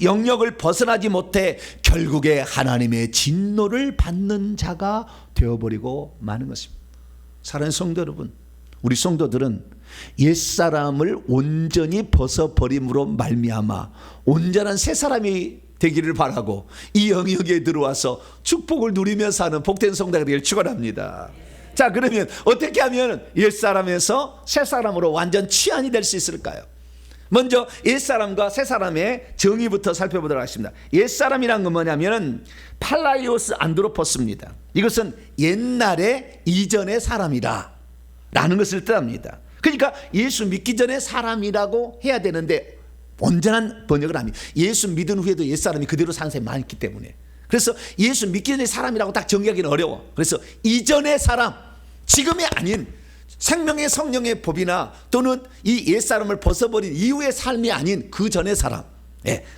영역을 벗어나지 못해 결국에 하나님의 진노를 받는 자가 되어버리고 마는 것입니다. 사랑하는 성도 여러분, 우리 성도들은 옛사람을 온전히 벗어버림으로 말미암아 온전한 새 사람이 되기를 바라고 이 영역에 들어와서 축복을 누리며 사는 복된 성도가 되기를 축원합니다. 자, 그러면 어떻게 하면 옛사람에서 새사람으로 완전 취한이 될 수 있을까요? 먼저 옛사람과 새사람의 정의부터 살펴보도록 하겠습니다. 옛사람이란 건 뭐냐면 팔라이오스 안드로포스입니다. 이것은 옛날에 이전의 사람이라 라는 것을 뜻합니다. 그러니까 예수 믿기 전에 사람이라고 해야 되는데 온전한 번역을 합니다. 예수 믿은 후에도 옛사람이 그대로 사는 사람이 많기 때문에. 그래서 예수 믿기 전에 사람이라고 딱 정의하기는 어려워. 그래서 이전의 사람, 지금이 아닌 생명의 성령의 법이나 또는 이 옛사람을 벗어버린 이후의 삶이 아닌 그 전의 사람,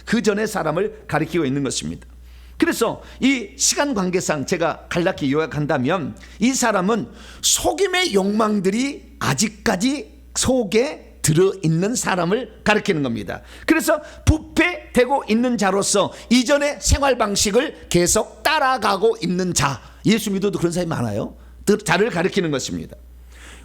그 전의 사람을 가리키고 있는 것입니다. 그래서 이 시간 관계상 제가 간략히 요약한다면 이 사람은 속임의 욕망들이 아직까지 속에 들어있는 사람을 가리키는 겁니다. 그래서 부패되고 있는 자로서 이전의 생활 방식을 계속 따라가고 있는 자, 예수 믿어도 그런 사람이 많아요. 자를 가리키는 것입니다.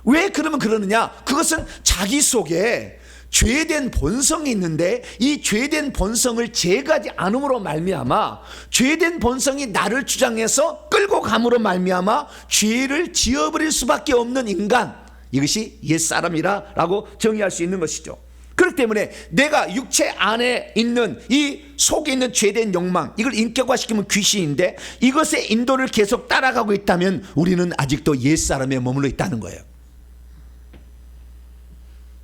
왜 그러면 그러느냐? 그것은 자기 속에 죄된 본성이 있는데 이 죄된 본성을 제거하지 않음으로 말미암아 죄된 본성이 나를 주장해서 끌고 감으로 말미암아 죄를 지어버릴 수밖에 없는 인간, 이것이 옛사람이라고 정의할 수 있는 것이죠. 그렇기 때문에 내가 육체 안에 있는 이 속에 있는 죄된 욕망, 이걸 인격화시키면 귀신인데 이것의 인도를 계속 따라가고 있다면 우리는 아직도 옛사람에 머물러 있다는 거예요.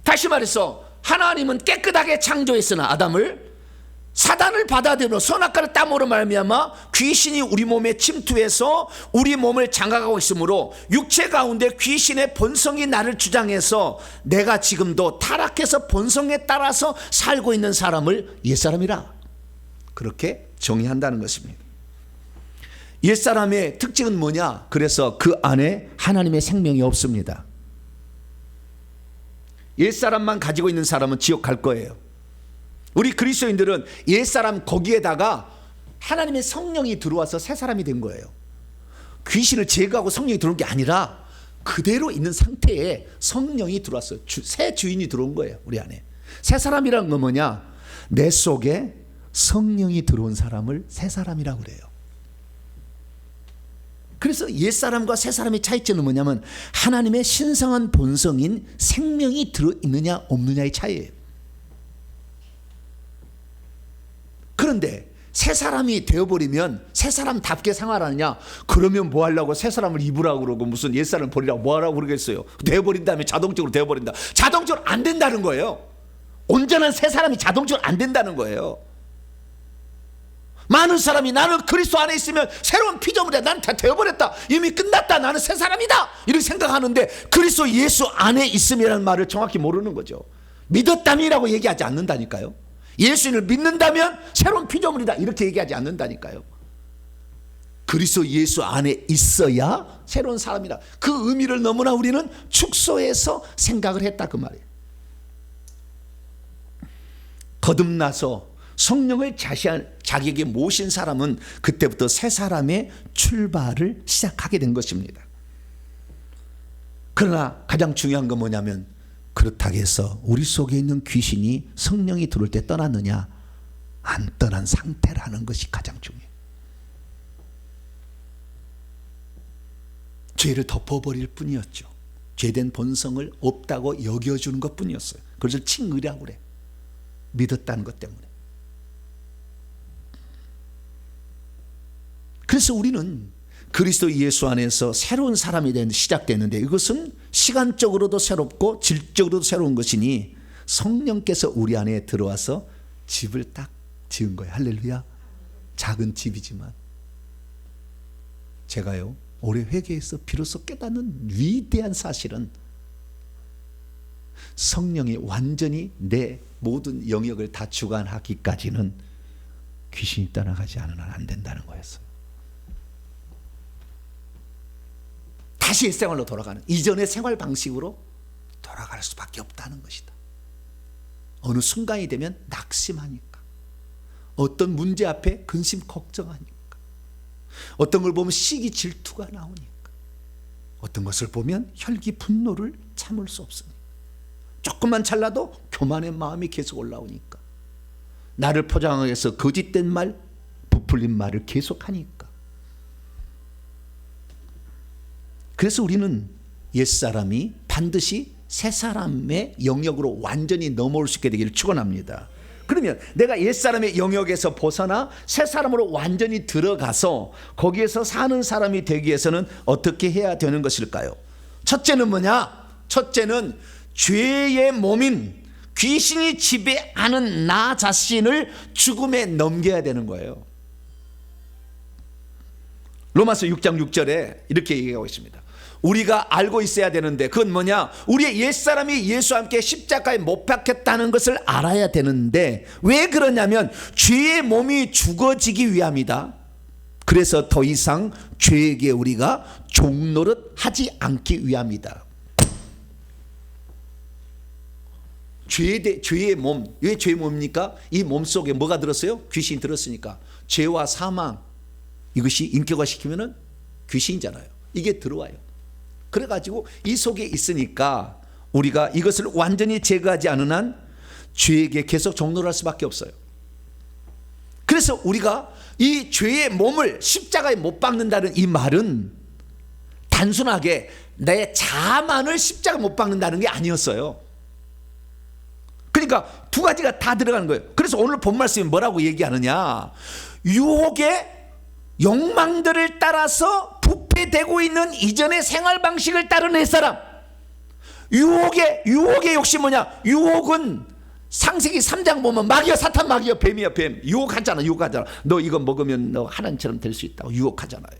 다시 말해서 하나님은 깨끗하게 창조했으나 아담을 사단을 받아들여 선악과를 땀으로 말미암아 귀신이 우리 몸에 침투해서 우리 몸을 장악하고 있으므로 육체 가운데 귀신의 본성이 나를 주장해서 내가 지금도 타락해서 본성에 따라서 살고 있는 사람을 옛사람이라 그렇게 정의한다는 것입니다. 옛사람의 특징은 뭐냐? 그래서 그 안에 하나님의 생명이 없습니다. 옛사람만 가지고 있는 사람은 지옥 갈 거예요. 우리 그리스도인들은 옛사람 거기에다가 하나님의 성령이 들어와서 새 사람이 된 거예요. 귀신을 제거하고 성령이 들어온 게 아니라 그대로 있는 상태에 성령이 들어왔어요. 새 주인이 들어온 거예요. 우리 안에. 새 사람이란 건 뭐냐? 내 속에 성령이 들어온 사람을 새 사람이라고 그래요. 그래서 옛사람과 새사람의 차이점은 뭐냐면 하나님의 신성한 본성인 생명이 들어있느냐 없느냐의 차이예요. 그런데 새사람이 되어버리면 새사람답게 생활하느냐? 그러면 뭐 하려고 새사람을 입으라고 그러고 무슨 옛사람을 버리라고 뭐 하라고 그러겠어요. 되어버린 다음에 자동적으로 되어버린다. 자동적으로 안 된다는 거예요. 온전한 새사람이 자동적으로 안 된다는 거예요. 많은 사람이 나는 그리스도 안에 있으면 새로운 피조물이야. 나는 다 되어버렸다. 이미 끝났다. 나는 새 사람이다. 이렇게 생각하는데 그리스도 예수 안에 있음이라는 말을 정확히 모르는 거죠. 믿었다미라고 얘기하지 않는다니까요. 예수를 믿는다면 새로운 피조물이다. 이렇게 얘기하지 않는다니까요. 그리스도 예수 안에 있어야 새로운 사람이다. 그 의미를 너무나 우리는 축소해서 생각을 했다 그 말이에요. 거듭나서 성령을 자기에게 모신 사람은 그때부터 새 사람의 출발을 시작하게 된 것입니다. 그러나 가장 중요한 건 뭐냐면 그렇다고 해서 우리 속에 있는 귀신이 성령이 들어올 때 떠났느냐? 안 떠난 상태라는 것이 가장 중요해요. 죄를 덮어버릴 뿐이었죠. 죄된 본성을 없다고 여겨주는 것 뿐이었어요. 그것을 칭의라고 그래. 믿었다는 것 때문에. 그래서 우리는 그리스도 예수 안에서 새로운 사람이 시작되는데 이것은 시간적으로도 새롭고 질적으로도 새로운 것이니 성령께서 우리 안에 들어와서 집을 딱 지은 거예요. 할렐루야. 작은 집이지만 제가요 올해 회개에서 비로소 깨닫는 위대한 사실은 성령이 완전히 내 모든 영역을 다 주관하기까지는 귀신이 떠나가지 않으면 안 된다는 거였어요. 다시 옛생활로 돌아가는 이전의 생활 방식으로 돌아갈 수밖에 없다는 것이다. 어느 순간이 되면 낙심하니까, 어떤 문제 앞에 근심 걱정하니까, 어떤 걸 보면 시기 질투가 나오니까, 어떤 것을 보면 혈기 분노를 참을 수 없으니까, 조금만 잘라도 교만의 마음이 계속 올라오니까, 나를 포장하기 위해서 거짓된 말, 부풀린 말을 계속하니까. 그래서 우리는 옛사람이 반드시 새사람의 영역으로 완전히 넘어올 수 있게 되기를 축원합니다. 그러면 내가 옛사람의 영역에서 벗어나 새사람으로 완전히 들어가서 거기에서 사는 사람이 되기 위해서는 어떻게 해야 되는 것일까요? 첫째는 뭐냐? 첫째는 죄의 몸인 귀신이 지배하는 나 자신을 죽음에 넘겨야 되는 거예요. 로마서 6장 6절에 이렇게 얘기하고 있습니다. 우리가 알고 있어야 되는데 그건 뭐냐? 우리의 옛사람이 예수와 함께 십자가에 못 박혔다는 것을 알아야 되는데 왜 그러냐면 죄의 몸이 죽어지기 위함이다. 그래서 더 이상 죄에게 우리가 종노릇 하지 않기 위함이다. 죄의 몸, 왜 죄의 몸입니까? 이 몸 속에 뭐가 들었어요? 귀신이 들었으니까. 죄와 사망, 이것이 인격화시키면은 귀신이잖아요. 이게 들어와요. 그래가지고 이 속에 있으니까 우리가 이것을 완전히 제거하지 않은 한 죄에게 계속 종노할 수밖에 없어요. 그래서 우리가 이 죄의 몸을 십자가에 못 박는다는 이 말은 단순하게 내 자만을 십자가에 못 박는다는 게 아니었어요. 그러니까 두 가지가 다 들어가는 거예요. 그래서 오늘 본 말씀이 뭐라고 얘기하느냐? 유혹의 욕망들을 따라서 부패되고 있는 이전의 생활 방식을 따른 옛사람, 유혹의 욕심 뭐냐? 유혹은 창세기 3장 보면 마귀야, 사탄 마귀야, 뱀이야, 뱀. 유혹하잖아. 너 이거 먹으면 너 하나님처럼 될 수 있다고 유혹하잖아요.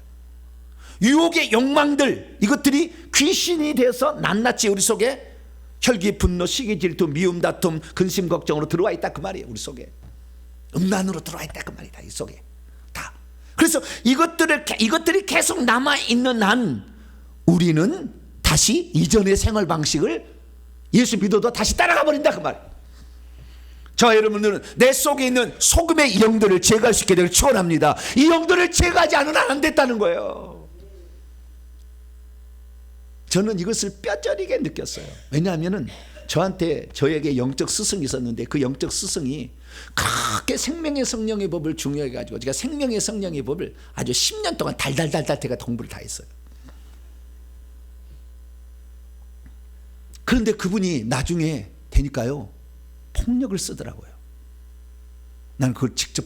유혹의 욕망들, 이것들이 귀신이 돼서 낱낱이 우리 속에 혈기, 분노, 시기, 질투, 미움, 다툼, 근심, 걱정으로 들어와 있다 그 말이에요. 우리 속에 음란으로 들어와 있다 그 말이다. 이 속에 다. 그래서 이것들이 계속 남아 있는 한 우리는 다시 이전의 생활 방식을 예수 믿어도 다시 따라가 버린다 그 말. 저 여러분들은 내 속에 있는 소금의 영들을 제거할 수 있게 되길 축원합니다. 이 영들을 제거하지 않으면 안 됐다는 거예요. 저는 이것을 뼈저리게 느꼈어요. 왜냐하면 저에게 영적 스승이 있었는데 그 영적 스승이 그렇게 생명의 성령의 법을 중요해 가지고 제가 생명의 성령의 법을 아주 10년 동안 달달달달 제가 공부를 다 했어요. 그런데 그분이 나중에 되니까요 폭력을 쓰더라고요. 나는 그걸 직접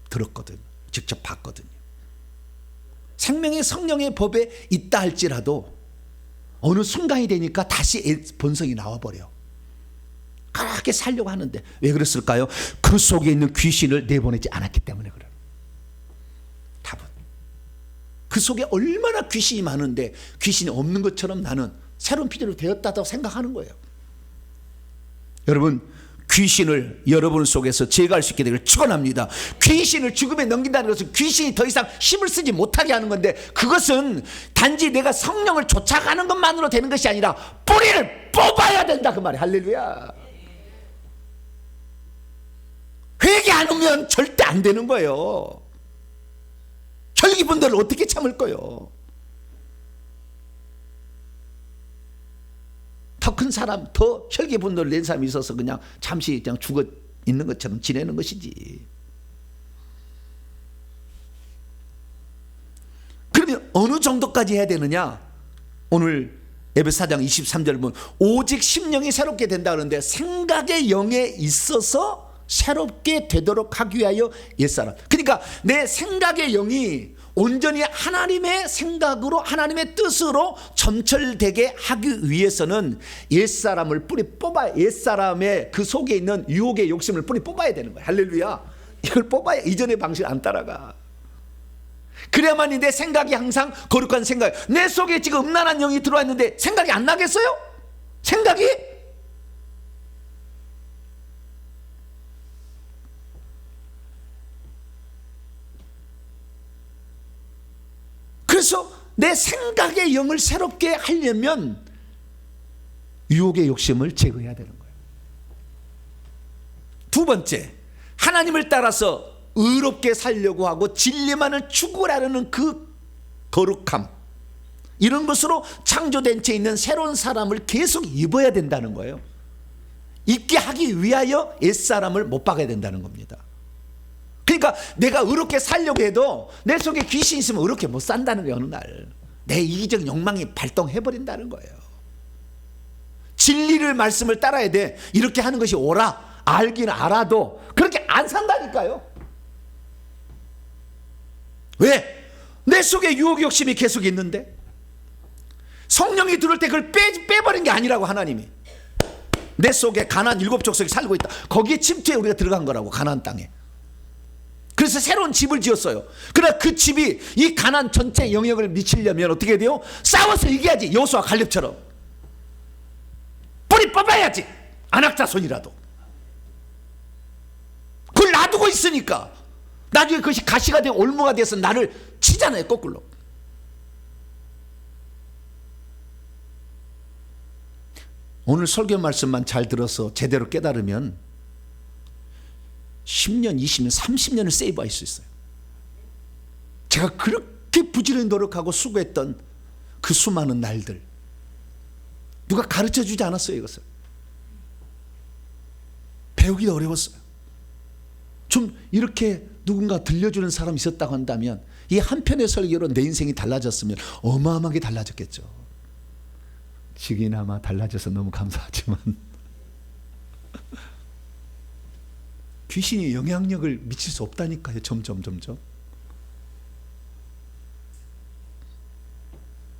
들었거든, 직접 봤거든요. 생명의 성령의 법에 있다 할지라도 어느 순간이 되니까 다시 본성이 나와버려. 그렇게 살려고 하는데 왜 그랬을까요? 그 속에 있는 귀신을 내보내지 않았기 때문에 그래요. 답은 그 속에 얼마나 귀신이 많은데 귀신이 없는 것처럼 나는 새로운 피조로 되었다고 생각하는 거예요. 여러분, 귀신을 여러분 속에서 제거할 수 있게 되기를 축원합니다. 귀신을 죽음에 넘긴다는 것은 귀신이 더 이상 힘을 쓰지 못하게 하는 건데, 그것은 단지 내가 성령을 쫓아가는 것만으로 되는 것이 아니라 뿌리를 뽑아야 된다 그 말이에요. 할렐루야. 회개 안 오면 절대 안 되는 거예요. 혈기분들을 어떻게 참을 거예요? 더 큰 사람, 더 혈기분노를 낸 사람이 있어서 그냥 잠시 그냥 죽어 있는 것처럼 지내는 것이지. 그러면 어느 정도까지 해야 되느냐? 오늘 에베소 4장 23절 보면 오직 심령이 새롭게 된다 그러는데 생각의 영에 있어서 새롭게 되도록 하기 위하여 옛사람. 그러니까 내 생각의 영이 온전히 하나님의 생각으로 하나님의 뜻으로 점철되게 하기 위해서는 옛사람을 뿌리 뽑아야, 옛사람의 그 속에 있는 유혹의 욕심을 뿌리 뽑아야 되는 거야. 할렐루야. 이걸 뽑아야 이전의 방식을 안 따라가. 그래야만이 내 생각이 항상 거룩한 생각. 내 속에 지금 음란한 영이 들어와 있는데 생각이 안 나겠어요? 생각이? 그래서 내 생각의 영을 새롭게 하려면 유혹의 욕심을 제거해야 되는 거예요. 두 번째, 하나님을 따라서 의롭게 살려고 하고 진리만을 추구하려는 그 거룩함, 이런 것으로 창조된 채 있는 새로운 사람을 계속 입어야 된다는 거예요. 입게 하기 위하여 옛사람을 못 박아야 된다는 겁니다. 그러니까 내가 의롭게 살려고 해도 내 속에 귀신이 있으면 의롭게 못 산다는 거예요. 어느 날 내 이기적 욕망이 발동해버린다는 거예요. 진리를 말씀을 따라야 돼. 이렇게 하는 것이 옳아 알긴 알아도 그렇게 안 산다니까요. 왜? 내 속에 유혹 욕심이 계속 있는데 성령이 들어올 때 그걸 빼버린 게 아니라고. 하나님이 내 속에 가나안 7족속이 살고 있다. 거기에 침투에 우리가 들어간 거라고. 가나안 땅에. 그래서 새로운 집을 지었어요. 그러나 그 집이 이 가나안 전체 영역을 미치려면 어떻게 돼요? 싸워서 이겨야지. 여호수아 갈렙처럼 뿌리 뽑아야지. 안악자손이라도. 그걸 놔두고 있으니까 나중에 그것이 가시가 되고 올무가 돼서 나를 치잖아요. 거꾸로. 오늘 설교 말씀만 잘 들어서 제대로 깨달으면 10년, 20년, 30년을 세이브할 수 있어요. 제가 그렇게 부지런히 노력하고 수고했던 그 수많은 날들, 누가 가르쳐 주지 않았어요. 이것을 배우기 어려웠어요. 좀 이렇게 누군가 들려주는 사람이 있었다고 한다면 이 한 편의 설교로 내 인생이 달라졌으면 어마어마하게 달라졌겠죠. 지금이나마 달라져서 너무 감사하지만 귀신이 영향력을 미칠 수 없다니까요. 점점.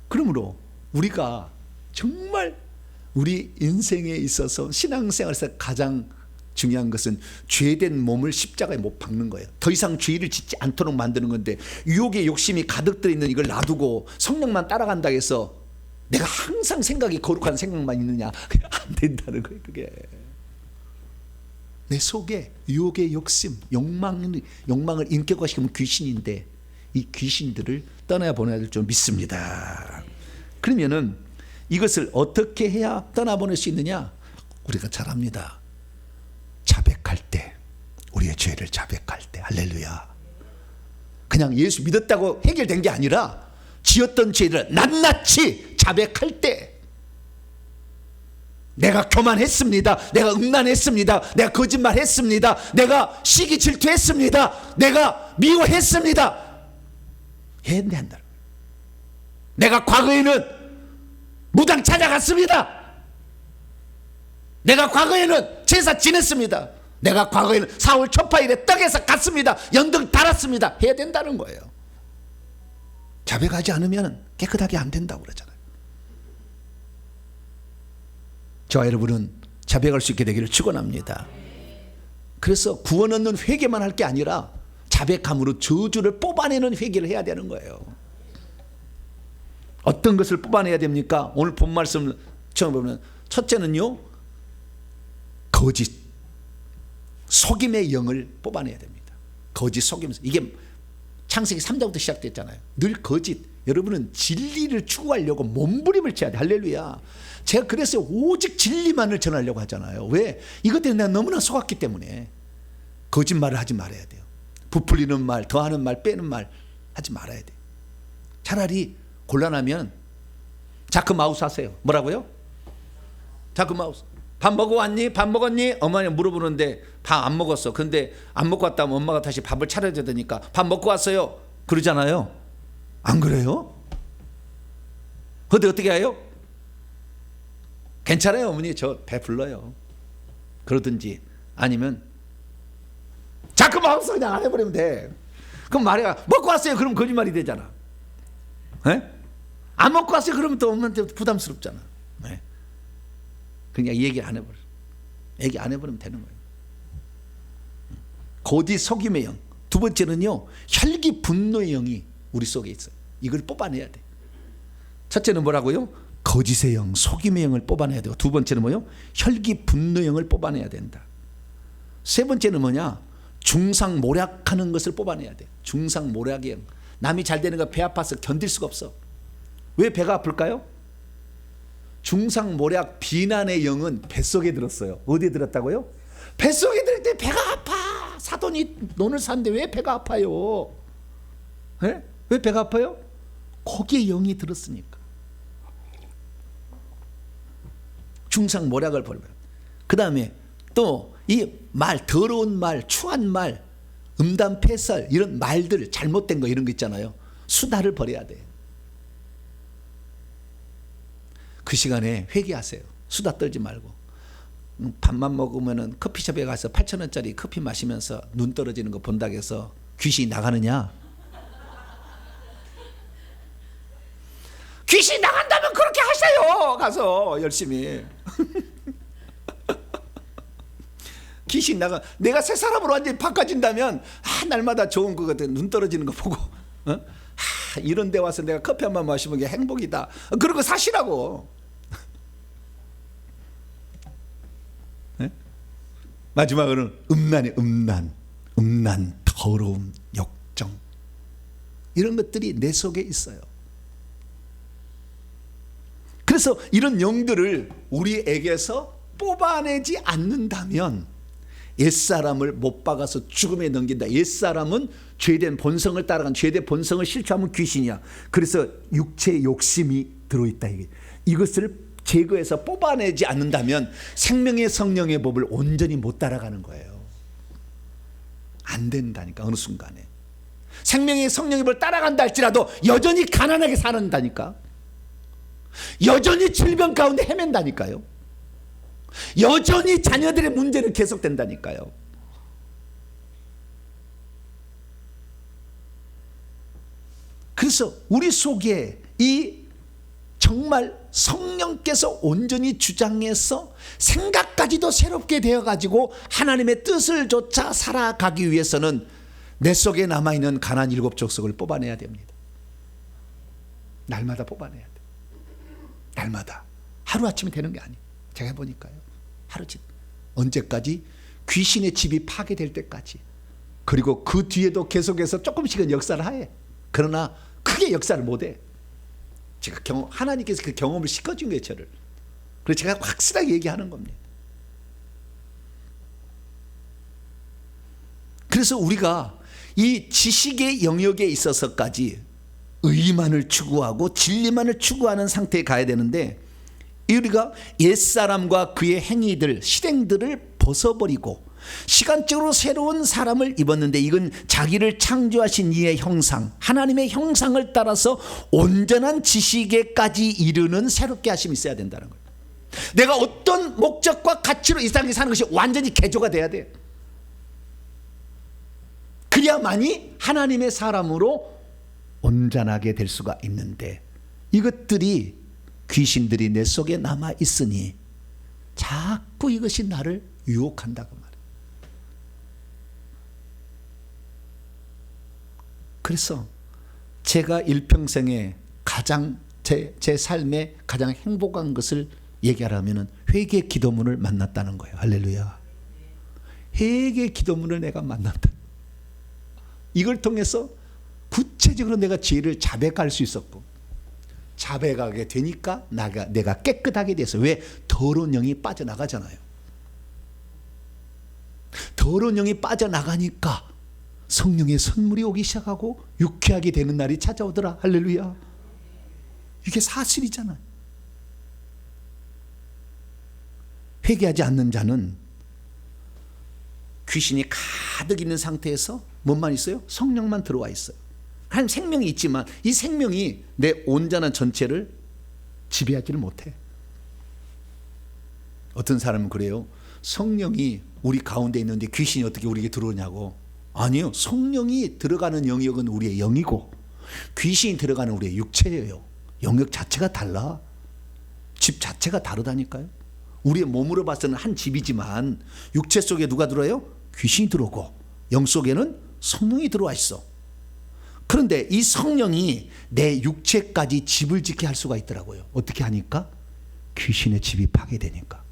그러므로 우리가 정말 우리 인생에 있어서 신앙생활에서 가장 중요한 것은 죄된 몸을 십자가에 못 박는 거예요. 더 이상 죄를 짓지 않도록 만드는 건데, 유혹의 욕심이 가득 들어있는 이걸 놔두고 성령만 따라간다 해서 내가 항상 생각이 거룩한 생각만 있느냐? 안 된다는 거예요. 그게 내 속에 유혹의 욕심, 욕망을 인격화시키면 귀신인데, 이 귀신들을 떠나야 보내야 될 줄 믿습니다. 그러면은 이것을 어떻게 해야 떠나보낼 수 있느냐? 우리가 잘 압니다. 자백할 때, 우리의 죄를 자백할 때. 할렐루야. 그냥 예수 믿었다고 해결된 게 아니라 지었던 죄를 낱낱이 자백할 때, 내가 교만했습니다, 내가 음란했습니다, 내가 거짓말했습니다, 내가 시기 질투했습니다, 내가 미워했습니다, 해야 된다. 내가 과거에는 무당 찾아갔습니다, 내가 과거에는 제사 지냈습니다, 내가 과거에는 4월 초파일에 떡에서 갔습니다, 연등 달았습니다, 해야 된다는 거예요. 자백하지 않으면 깨끗하게 안 된다고 그러잖아요. 저와 여러분은 자백할 수 있게 되기를 축원합니다. 그래서 구원 얻는 회개만 할 게 아니라 자백함으로 저주를 뽑아내는 회개를 해야 되는 거예요. 어떤 것을 뽑아내야 됩니까? 오늘 본 말씀 처음 보면 첫째는요, 거짓, 속임의 영을 뽑아내야 됩니다. 거짓, 속임. 이게 창세기 3장부터 시작됐잖아요. 늘 거짓. 여러분은 진리를 추구하려고 몸부림을 쳐야 돼. 할렐루야. 제가 그래서 오직 진리만을 전하려고 하잖아요. 왜? 이것 때문에 내가 너무나 속았기 때문에. 거짓말을 하지 말아야 돼요. 부풀리는 말, 더하는 말, 빼는 말 하지 말아야 돼요. 차라리 곤란하면 자크 마우스 하세요. 뭐라고요? 자크 마우스. 밥 먹어왔니? 밥 먹었니? 어머니 물어보는데 밥 안 먹었어. 근데 안 먹고 왔다면 엄마가 다시 밥을 차려줘야 되니까 밥 먹고 왔어요 그러잖아요. 안 그래요? 근데 어떻게 해요? 괜찮아요 어머니, 저 배불러요. 그러든지 아니면 자꾸 마음속 그냥 안 해버리면 돼. 그럼 말해야 먹고 왔어요 그럼 거짓말이 되잖아. 에? 안 먹고 왔어요 그러면 또 엄마한테 부담스럽잖아. 네. 그냥 얘기 안 해버려. 얘기 안 해버리면 되는 거예요. 거짓 속임의 영. 두 번째는요, 혈기 분노의 영이 우리 속에 있어요. 이걸 뽑아내야 돼. 첫째는 뭐라고요? 거짓의 영, 속임의 영을 뽑아내야 되고, 두 번째는 뭐요? 혈기 분노의 영을 뽑아내야 된다. 세 번째는 뭐냐? 중상모략하는 것을 뽑아내야 돼. 중상모략의 영. 남이 잘 되는 거 배 아파서 견딜 수가 없어. 왜 배가 아플까요? 중상모략 비난의 영은 뱃속에 들었어요. 어디에 들었다고요? 뱃속에 들을 때 배가 아파. 사돈이 논을 샀는데 왜 배가 아파요? 네? 왜 배가 아파요? 거기에 영이 들었으니까. 중상모략을 버려요. 그 다음에 또 이 말, 더러운 말, 추한 말, 음담 패설, 이런 말들, 잘못된 거 이런 거 있잖아요. 수다를 버려야 돼. 그 시간에 회개하세요. 수다 떨지 말고. 밥만 먹으면 커피숍에 가서 8,000원짜리 커피 마시면서 눈 떨어지는 거 본다고 해서 귀신이 나가느냐? 귀신이 나간다면 그렇게 하세요. 가서 열심히. 귀신 나가. 내가 새 사람으로 완전히 바꿔진다면 날마다 좋은 거 같아. 눈 떨어지는 거 보고 이런 데 와서 내가 커피 한 번 마시면 게 행복이다. 그런 거 사시라고. 네? 마지막으로는 음란의 음란, 더러움, 역정, 이런 것들이 내 속에 있어요. 그래서 이런 영들을 우리에게서 뽑아내지 않는다면 옛사람을 못 박아서 죽음에 넘긴다. 옛사람은 죄된 본성을 따라간, 죄된 본성을 실추하면 귀신이야. 그래서 육체의 욕심이 들어있다. 이것을 제거해서 뽑아내지 않는다면 생명의 성령의 법을 온전히 못 따라가는 거예요. 안 된다니까. 어느 순간에 생명의 성령의 법을 따라간다 할지라도 여전히 가난하게 사는다니까. 여전히 질병 가운데 헤맨다니까요. 여전히 자녀들의 문제는 계속된다니까요. 그래서 우리 속에 이 정말 성령께서 온전히 주장해서 생각까지도 새롭게 되어가지고 하나님의 뜻을 쫓아 살아가기 위해서는 내 속에 남아있는 가난 7족속을 뽑아내야 됩니다. 날마다 뽑아내야 돼. 날마다. 하루아침에 되는 게 아니에요. 제가 해보니까요. 하루치. 언제까지? 귀신의 집이 파괴될 때까지. 그리고 그 뒤에도 계속해서 조금씩은 역사를 해. 그러나 크게 역사를 못해. 제가 하나님께서 그 경험을 시켜준 거예요, 저를. 그래서 제가 확실하게 얘기하는 겁니다. 그래서 우리가 이 지식의 영역에 있어서까지 의만을 추구하고 진리만을 추구하는 상태에 가야 되는데, 우리가 옛사람과 그의 행위들, 실행들을 벗어버리고 시간적으로 새로운 사람을 입었는데, 이건 자기를 창조하신 이의 형상, 하나님의 형상을 따라서 온전한 지식에까지 이르는 새롭게 하심이 있어야 된다는 거예요. 내가 어떤 목적과 가치로 이 땅에 사는 것이 완전히 개조가 돼야 돼. 그래야만이 하나님의 사람으로 온전하게 될 수가 있는데, 이것들이 귀신들이 내 속에 남아 있으니 자꾸 이것이 나를 유혹한다고 말이에요. 그래서 제가 일평생에 가장 제 삶에 가장 행복한 것을 얘기하라면 회개 기도문을 만났다는 거예요. 할렐루야. 회개 기도문을 내가 만났다. 이걸 통해서 구체적으로 내가 죄를 자백할 수 있었고, 자백하게 되니까 내가 깨끗하게 돼서, 왜? 더러운 영이 빠져나가잖아요. 더러운 영이 빠져나가니까 성령의 선물이 오기 시작하고 유쾌하게 되는 날이 찾아오더라. 할렐루야. 이게 사실이잖아요. 회개하지 않는 자는 귀신이 가득 있는 상태에서 뭐만 있어요? 성령만 들어와 있어요. 한 생명이 있지만 이 생명이 내 온전한 전체를 지배하지를 못해. 어떤 사람은 그래요. 성령이 우리 가운데 있는데 귀신이 어떻게 우리에게 들어오냐고. 아니요. 성령이 들어가는 영역은 우리의 영이고, 귀신이 들어가는 우리의 육체예요. 영역 자체가 달라. 집 자체가 다르다니까요. 우리의 몸으로 봐서는 한 집이지만 육체 속에 누가 들어요? 귀신이 들어오고, 영 속에는 성령이 들어와 있어. 그런데 이 성령이 내 육체까지 집을 짓게 할 수가 있더라고요. 어떻게 하니까? 귀신의 집이 파괴되니까.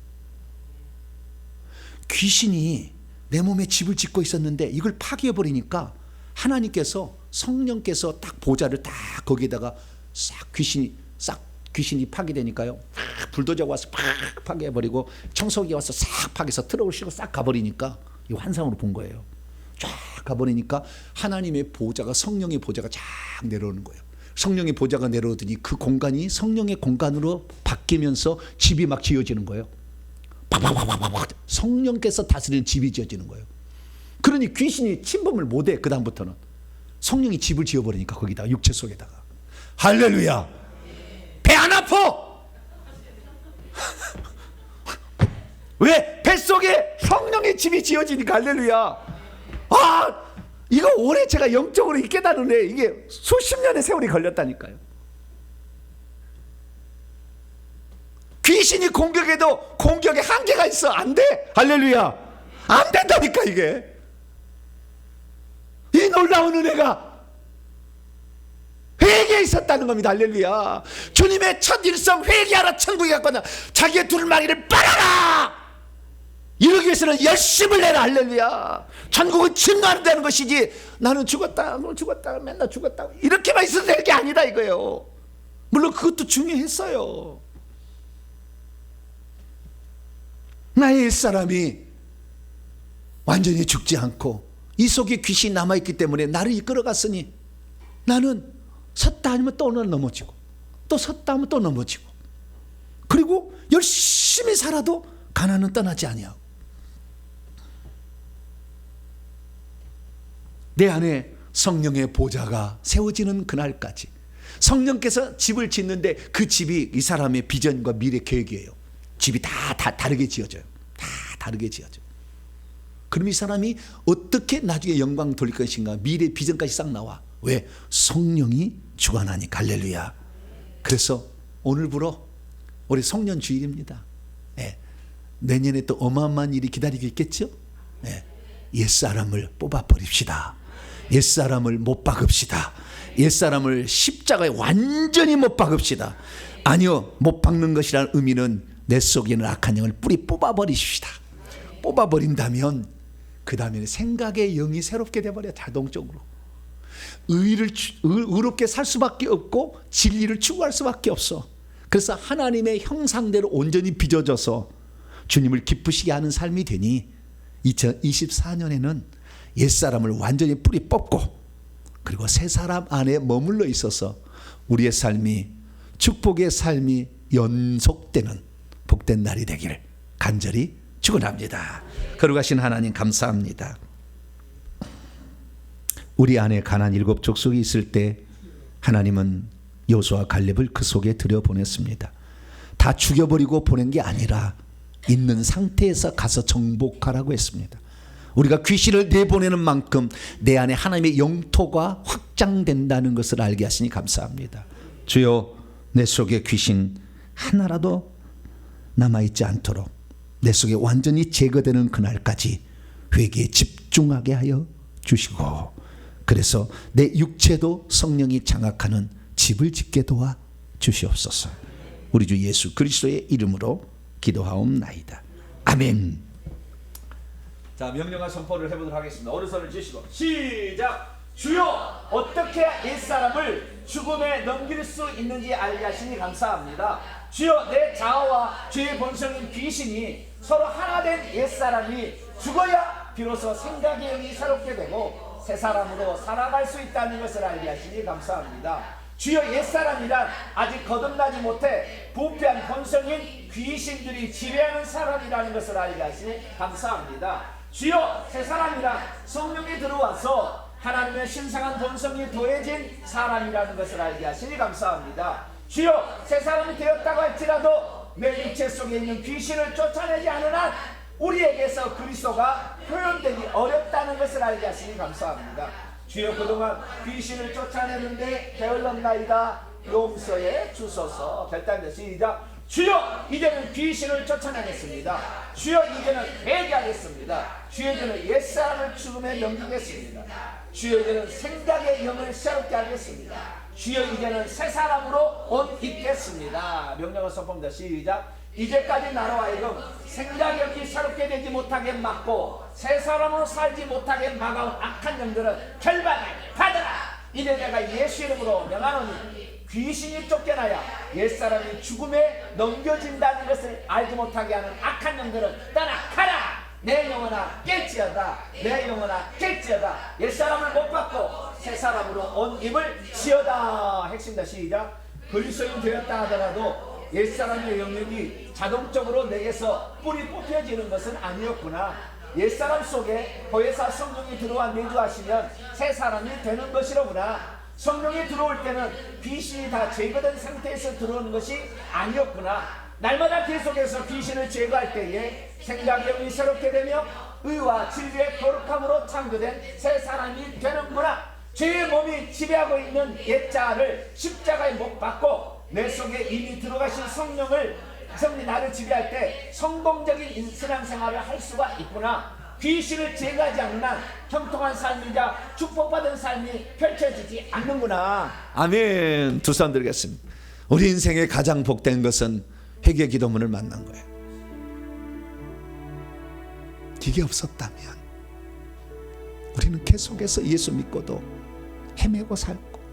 귀신이 내 몸에 집을 짓고 있었는데 이걸 파괴해버리니까 하나님께서, 성령께서 딱 보좌를 딱 거기에다가 싹 귀신이 파괴되니까요. 불도저가 와서 팍 파괴해버리고, 청소기가 와서 싹 파괴해서 틀어오시고 싹 가버리니까, 이 환상으로 본 거예요. 쫙 가버리니까 하나님의 보좌가, 성령의 보좌가 쫙 내려오는 거예요. 성령의 보좌가 내려오더니 그 공간이 성령의 공간으로 바뀌면서 집이 막 지어지는 거예요. 팍팍팍팍팍. 성령께서 다스리는 집이 지어지는 거예요. 그러니 귀신이 침범을 못해. 그 다음부터는 성령이 집을 지어버리니까 거기다, 육체 속에다가. 할렐루야. 배 안 아파. 왜? 뱃속에 성령의 집이 지어지니까. 할렐루야. 이거 오래 제가 영적으로 깨달은데 이게 수십 년의 세월이 걸렸다니까요. 귀신이 공격해도 공격에 한계가 있어. 안 돼. 할렐루야. 안 된다니까 이게. 이 놀라운 은혜가 회개에 있었다는 겁니다. 할렐루야. 주님의 첫 일성, 회개하라 천국에 갖고 왔다. 자기의 두루마기를 빨아라. 이러기 위해서는 열심을 내라. 할렐루야. 천국은 증거한다는 것이지, 나는 죽었다, 너 죽었다, 맨날 죽었다, 이렇게만 있어도 될 게 아니다 이거예요. 물론 그것도 중요했어요. 나의 옛사람이 완전히 죽지 않고 이 속에 귀신이 남아있기 때문에 나를 이끌어갔으니, 나는 섰다 하면 또 넘어지고, 또 섰다 하면 또 넘어지고, 그리고 열심히 살아도 가난은 떠나지 아니하고, 내 안에 성령의 보좌가 세워지는 그날까지, 성령께서 집을 짓는데 그 집이 이 사람의 비전과 미래 계획이에요. 집이 다 다르게 지어져요. 다 다르게 지어져요. 그럼 이 사람이 어떻게 나중에 영광 돌릴 것인가, 미래 비전까지 싹 나와. 왜? 성령이 주관하니까. 할렐루야. 그래서 오늘부로 우리 송년 주일입니다. 예. 내년에 또 어마어마한 일이 기다리고 있겠죠. 예. 옛사람을 뽑아버립시다. 옛사람을 못 박읍시다. 옛사람을 십자가에 완전히 못 박읍시다. 아니요, 못 박는 것이라는 의미는 내 속에 있는 악한 영을 뿌리 뽑아버리십시다. 뽑아버린다면 그 다음에는 생각의 영이 새롭게 돼버려. 자동적으로 의롭게 살 수밖에 없고 진리를 추구할 수밖에 없어. 그래서 하나님의 형상대로 온전히 빚어져서 주님을 기쁘시게 하는 삶이 되니 2024년에는 옛사람을 완전히 뿌리 뽑고 그리고 새 사람 안에 머물러 있어서 우리의 삶이 축복의 삶이 연속되는 복된 날이 되기를 간절히 축원합니다. 거룩하신 하나님 감사합니다. 우리 안에 가나안 7 족속이 있을 때 하나님은 여호수아와 갈렙을 그 속에 들여보냈습니다. 다 죽여버리고 보낸 게 아니라 있는 상태에서 가서 정복하라고 했습니다. 우리가 귀신을 내보내는 만큼 내 안에 하나님의 영토가 확장된다는 것을 알게 하시니 감사합니다. 주여, 내 속에 귀신 하나라도 남아있지 않도록 내 속에 완전히 제거되는 그날까지 회개에 집중하게 하여 주시고, 그래서 내 육체도 성령이 장악하는 집을 짓게 도와 주시옵소서. 우리 주 예수 그리스도의 이름으로 기도하옵나이다. 아멘. 자, 명령과 선포를 해보도록 하겠습니다. 오른손을 주시고 시작. 주여, 어떻게 옛사람을 죽음에 넘길 수 있는지 알게 하시니 감사합니다. 주여, 내 자아와 죄의 본성인 귀신이 서로 하나 된 옛사람이 죽어야 비로소 생각의 영이 새롭게 되고 새 사람으로 살아갈 수 있다는 것을 알게 하시니 감사합니다. 주여, 옛사람이란 아직 거듭나지 못해 부패한 본성인 귀신들이 지배하는 사람이라는 것을 알게 하시니 감사합니다. 주여, 새 사람이란 성령이 들어와서 하나님의 신성한 본성이 더해진 사람이라는 것을 알게 하시니 감사합니다. 주여, 새 사람이 되었다고 할지라도 내 육체 속에 있는 귀신을 쫓아내지 않은 한 우리에게서 그리스도가 표현되기 어렵다는 것을 알게 하시니 감사합니다. 주여, 그동안 귀신을 쫓아내는데 게을렀나이다. 용서해 주소서. 결단되어 시작. 주여, 이제는 귀신을 쫓아내겠습니다. 주여, 이제는 회개하겠습니다. 주여, 이제는 옛사람을 죽음에 넘기겠습니다. 주여, 이제는 생각의 영을 새롭게 하겠습니다. 주여, 이제는 새 사람으로 옷 입겠습니다. 명령을 선포합니다. 시작. 이제까지 나로 하여금 생각의 영이 새롭게 되지 못하게 막고 새 사람으로 살지 못하게 막아온 악한 영들은 결박을 받아라. 이제 내가 예수 이름으로 명하노니 귀신이 쫓겨나야 옛사람이 죽음에 넘겨진다는 것을 알지 못하게 하는 악한 영들은 떠나가라. 내 영혼아 깰지어다. 내 영혼아 깰지어다. 옛사람을 못 받고 새 사람으로 옷 입을 지어다. 핵심다. 시작. 그리스도인 되었다 하더라도 옛사람의 영역이 자동적으로 내게서 뿌리 뽑혀지는 것은 아니었구나. 옛사람 속에 보혜사 성령이 들어와 내주하시면 새 사람이 되는 것이로구나. 성령이 들어올 때는 귀신이 다 제거된 상태에서 들어오는 것이 아니었구나. 날마다 계속해서 귀신을 제거할 때에 생각의 영이 새롭게 되며 의와 진리의 거룩함으로 창조된 새 사람이 되는구나. 죄의 몸이 지배하고 있는 옛자를 십자가에 못 박고 내 속에 이미 들어가신 성령이 나를 지배할 때 성공적인 신앙생활을 할 수가 있구나. 귀신을 제거하지 않는 한 형통한 삶이자 축복받은 삶이 펼쳐지지 않는구나. 아멘. 두 손 들겠습니다. 우리 인생의 가장 복된 것은 회개 기도문을 만난 거예요. 이게 없었다면 우리는 계속해서 예수 믿고도 헤매고 살고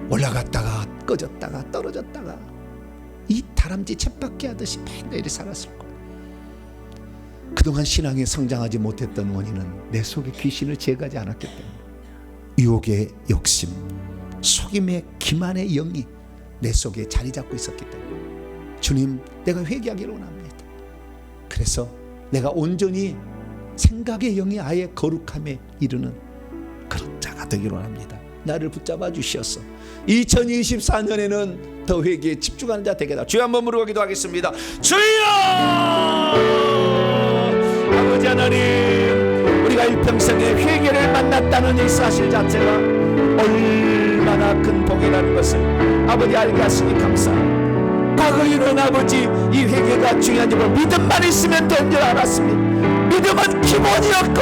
올라갔다가 꺼졌다가 떨어졌다가 이 다람쥐 쳇바퀴 하듯이 매일 살았을 거예요. 그동안 신앙에 성장하지 못했던 원인은 내 속에 귀신을 제거하지 않았기 때문에 유혹의 욕심, 속임의 기만의 영이 내 속에 자리 잡고 있었기 때문에 주님, 내가 회개하기를 원합니다. 그래서 내가 온전히 생각의 영이 아예 거룩함에 이르는 그런 자가 되기를 원합니다. 나를 붙잡아 주시옵소서. 2024년에는 더 회개에 집중하는 자 되게 다. 주여 한번 부르고 기도하겠습니다. 주여, 아버지 하나님, 우리가 일평생에 회개를 만났다는 이 사실 자체가 얼마나 얼마나 큰 복이라는 것을 아버지 알게 하시니 감사합니다. 과거에는 아버지 이 회개가 중요한 줄 믿음만 있으면 된 줄 알았습니다. 믿음은 기본이었고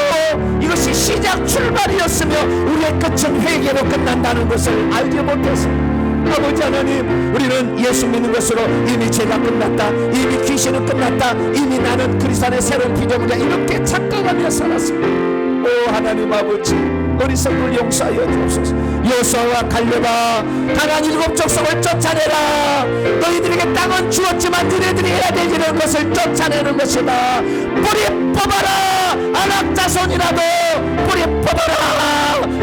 이것이 시작 출발이었으며 우리의 끝은 회개로 끝난다는 것을 알지 못했습니다. 아버지 하나님, 우리는 예수 믿는 것으로 이미 죄가 끝났다, 이미 귀신은 끝났다, 이미 나는 그리스도 안에 새로운 피조물이야, 이렇게 착각하며 살았습니다. 오 하나님 아버지, 어리석음을 용서하여 주옵소서. 여호수아와 갈렙아, 가나안 일곱 족속을 쫓아내라. 너희들에게 땅은 주었지만 너희들이 해야 될 일은 것을 쫓아내는 것이다. 뿌리 뽑아라. 아낙 자손이라도 뿌리 뽑아라.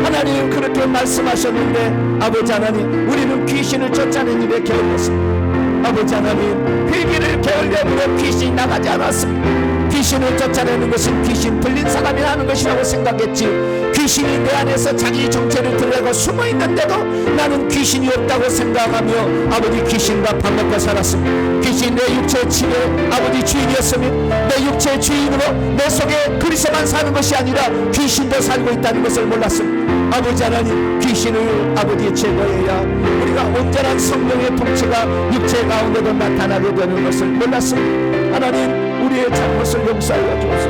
하나님 그렇게 말씀하셨는데 아버지 하나님, 우리는 귀신을 쫓아내는 일에 게을렀습니다. 아버지 하나님, 회개를 게을려으로 귀신이 나가지 않았습니다. 귀신을 쫓아내는 것은 귀신 들린 사람이 하는 것이라고 생각했지, 귀신이 내 안에서 자기 정체를 드러내고 숨어있는데도 나는 귀신이 없다고 생각하며 아버지 귀신과 밥 먹고 살았습니다. 귀신 내 육체의 침에 아버지 주인이었으며 내 육체의 주인으로 내 속에 그리스도만 사는 것이 아니라 귀신도 살고 있다는 것을 몰랐습니다. 아버지 하나님, 귀신을 아버지 제거해야 우리가 온전한 성령의 통치가 육체 가운데도 나타나게 되는 것을 몰랐습니다. 하나님, 우리의 잘못을 용서하여 주옵소서.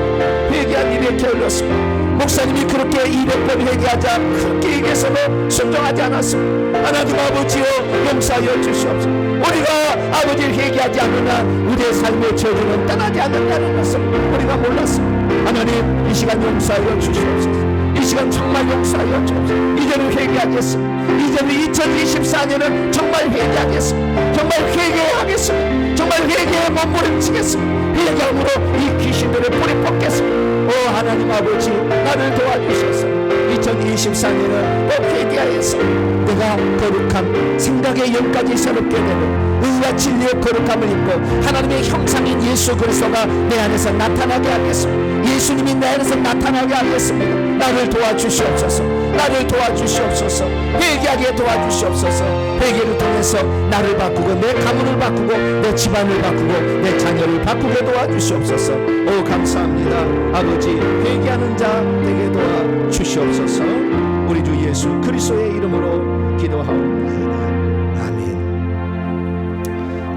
회개한 일에 게을렀습니다. 목사님이 그렇게 200번 회개하자 그렇게 얘기해서도 순종하지 않았습니다. 하나님 아버지여, 용서하여 주시옵소서. 우리가 아버지 회개하지 않으나 우리의 삶의 저주는 떠나지 않는다는 것을 우리가 몰랐습니다. 하나님, 이 시간 용서하여 주시옵소서. 이 시간 정말 용서하여 주옵소서. 이제는 회개하겠습니다. 이제는 2024년은 정말 회개하겠습니다. 정말 회개하겠습니다. 정말 회개에 몸부림치겠습니다. 회개함으로 이 귀신들을 뿌리 뽑겠습니다. 오 하나님 아버지, 나를 도와주셔서 2024년은 꼭 회개하여서 내가 거룩함, 생각의 영까지 새롭게 되는 의와 진리의 거룩함을 입고 하나님의 형상인 예수 그리스도가 내 안에서 나타나게 하겠습니다. 예수님이 내 안에서 나타나게 하겠습니다. 나를 도와주시옵소서. 나를 도와주시옵소서. 회개하게 도와주시옵소서. 회개를 통해서 나를 바꾸고 내 가문을 바꾸고 내 집안을 바꾸고 내 자녀를 바꾸게 도와주시옵소서. 오 감사합니다. 아버지, 회개하는 자 되게 도와주시옵소서. 우리 주 예수 그리스도의 이름으로 기도하옵나이다. 아멘.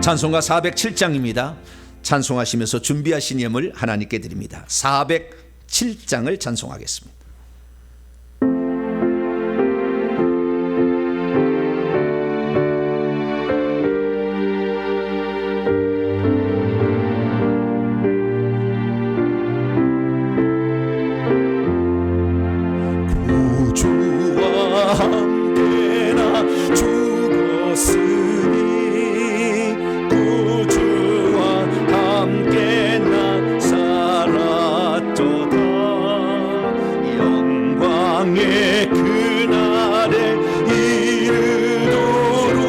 찬송가 407장입니다. 찬송하시면서 준비하신 예물 하나님께 드립니다. 407장을 찬송하겠습니다. 구주와 함께 나 죽었으니 구주와 함께 나 살았도다. 영광의 그날에 이르도록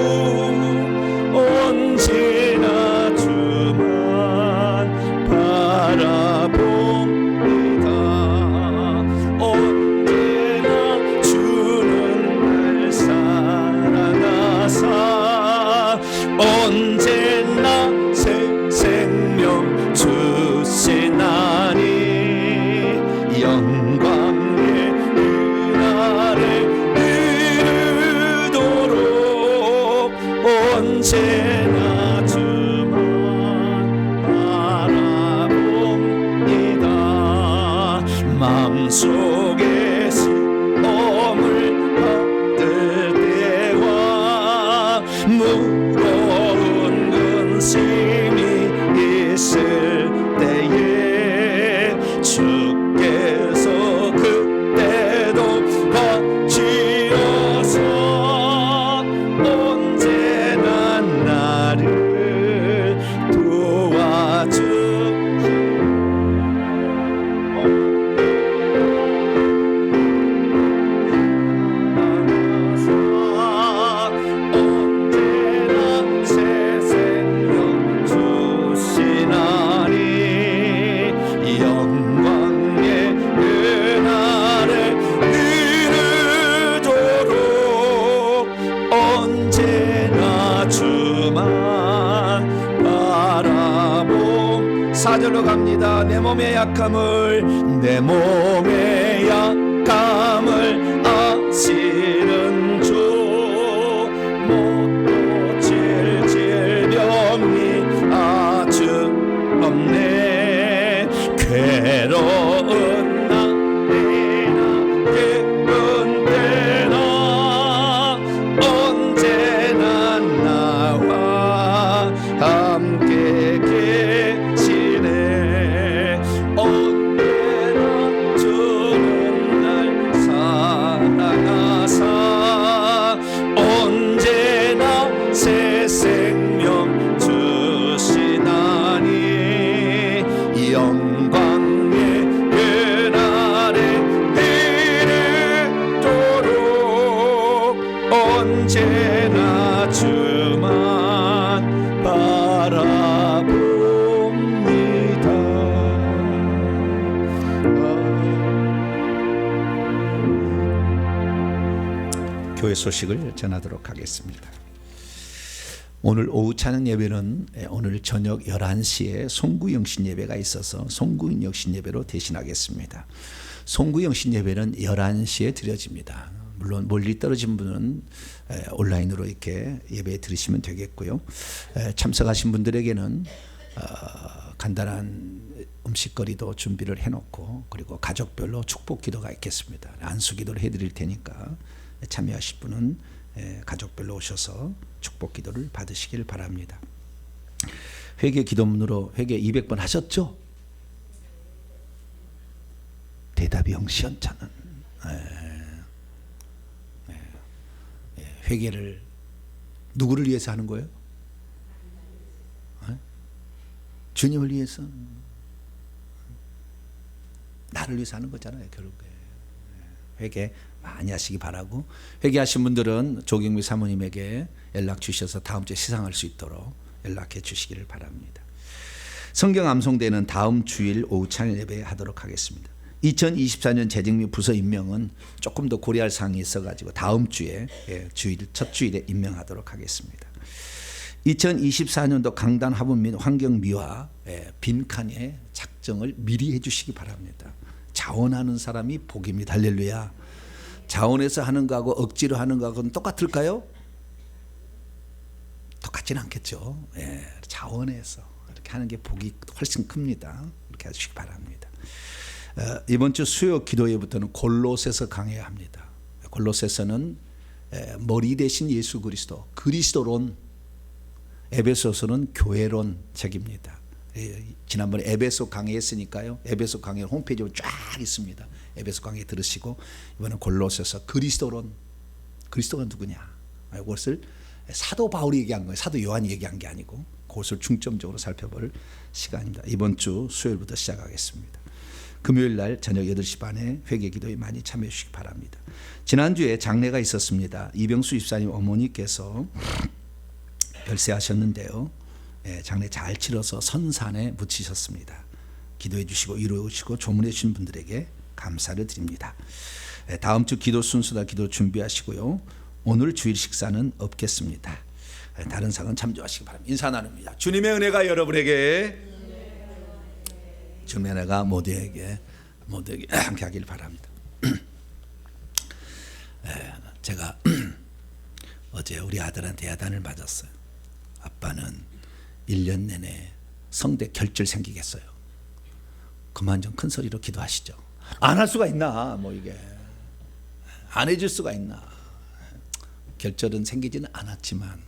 언제나 주만 바라봅니다. 언제나 주는 날 사랑하사 언제나 새 생명 주시나니 영광의 그날에 이르도록 언제나 주만 바라봅니다. 마음속에 시험을 받을 때와 무거운 근심이 있을 때에 주께서 그때도 거치어서 언제나 나를 도와주 언제나 새 생명 주시나니 영광의 그날에 이르도록 언제나 주만 바라봄. 4절로 갑니다. 내 몸의 약함을 약함을 아시는 주 언제나 주만 바라봅니다. 교회 소식을 전하도록 하겠습니다. 오늘 오후 찬양 예배는 오늘 저녁 11시에 송구영신 예배가 있어서 송구영신 예배로 대신하겠습니다. 송구영신 예배는 11시에 드려집니다. 물론 멀리 떨어진 분은 온라인으로 이렇게 예배 드리시면 되겠고요. 참석하신 분들에게는 간단한 음식거리도 준비를 해놓고 그리고 가족별로 축복 기도가 있겠습니다. 안수 기도를 해드릴 테니까 참여하실 분은 가족별로 오셔서 축복 기도를 받으시길 바랍니다. 회개 기도문으로 회개 200번 하셨죠? 대답이 영시연찮은 회개를 누구를 위해서 하는 거예요? 주님을 위해서, 나를 위해서 하는 거잖아요. 결국에 회개 많이 하시기 바라고, 회개하신 분들은 조경미 사모님에게 연락 주셔서 다음 주에 시상할 수 있도록 연락해 주시기를 바랍니다. 성경 암송대는 다음 주일 오후 찬양 예배 하도록 하겠습니다. 2024년 재직및 부서 임명은 조금 더 고려할 사항이 있어가지고 다음 주에 첫 주일에 임명하도록 하겠습니다. 2024년도 강단 화분 및 환경 미화 빈칸의 작정을 미리 해주시기 바랍니다. 자원하는 사람이 복입니다. 할렐루야. 자원해서 하는 거하고 억지로 하는 거하고는 똑같을까요? 똑같지는 않겠죠. 자원해서 이렇게 하는 게 복이 훨씬 큽니다. 이렇게 해주시기 바랍니다. 이번 주 수요 기도회부터는 골로새서 강해야 합니다. 골로새서는 머리 대신 예수 그리스도, 그리스도론, 에베소서는 교회론 책입니다. 지난번에 에베소 강의했으니까요. 에베소 강의 홈페이지에 쫙 있습니다. 에베소 강의 들으시고 이번엔 골로새서 그리스도론, 그리스도가 누구냐? 이것을 사도 바울이 얘기한 거예요. 사도 요한이 얘기한 게 아니고 그것을 중점적으로 살펴볼 시간입니다. 이번 주 수요일부터 시작하겠습니다. 금요일 날 저녁 8시 반에 회개 기도에 많이 참여해 주시기 바랍니다. 지난주에 장례가 있었습니다. 이병수 집사님 어머니께서 별세하셨는데요. 장례 잘 치러서 선산에 묻히셨습니다. 기도해 주시고 위로해 주시고 조문해 주신 분들에게 감사를 드립니다. 다음 주 기도 순서다 기도 준비하시고요. 오늘 주일 식사는 없겠습니다. 다른 사항은 참조하시기 바랍니다. 인사 나눕니다. 주님의 은혜가 여러분에게, 주님의 은혜가 모두에게 함께 하길 바랍니다. 제가 어제 우리 아들한테 야단을 맞았어요. 아빠는 1년 내내 성대 결절 생기겠어요. 그만 좀 큰 소리로 기도하시죠. 안 할 수가 있나? 이게 안 해줄 수가 있나? 결절은 생기지는 않았지만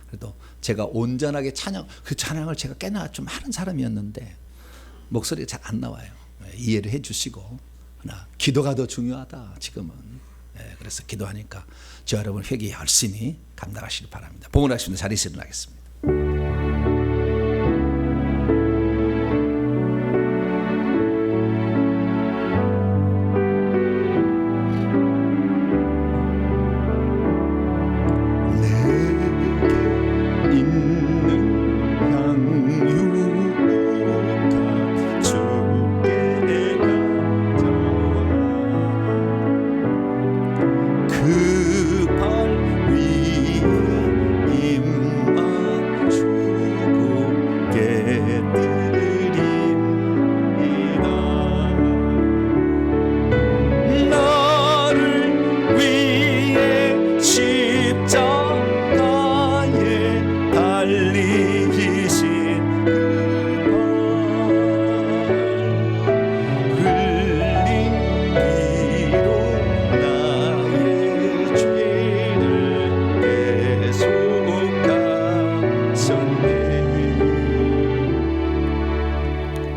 그래도 제가 온전하게 찬양을 제가 꽤나 좀 하는 사람이었는데 목소리가 잘 안 나와요. 이해를 해주시고, 그러나 기도가 더 중요하다 지금은. 그래서 기도하니까 저 여러분 회개 열심히 감당하시길 바랍니다. 복을 하시는 자리에서 일어나겠습니다.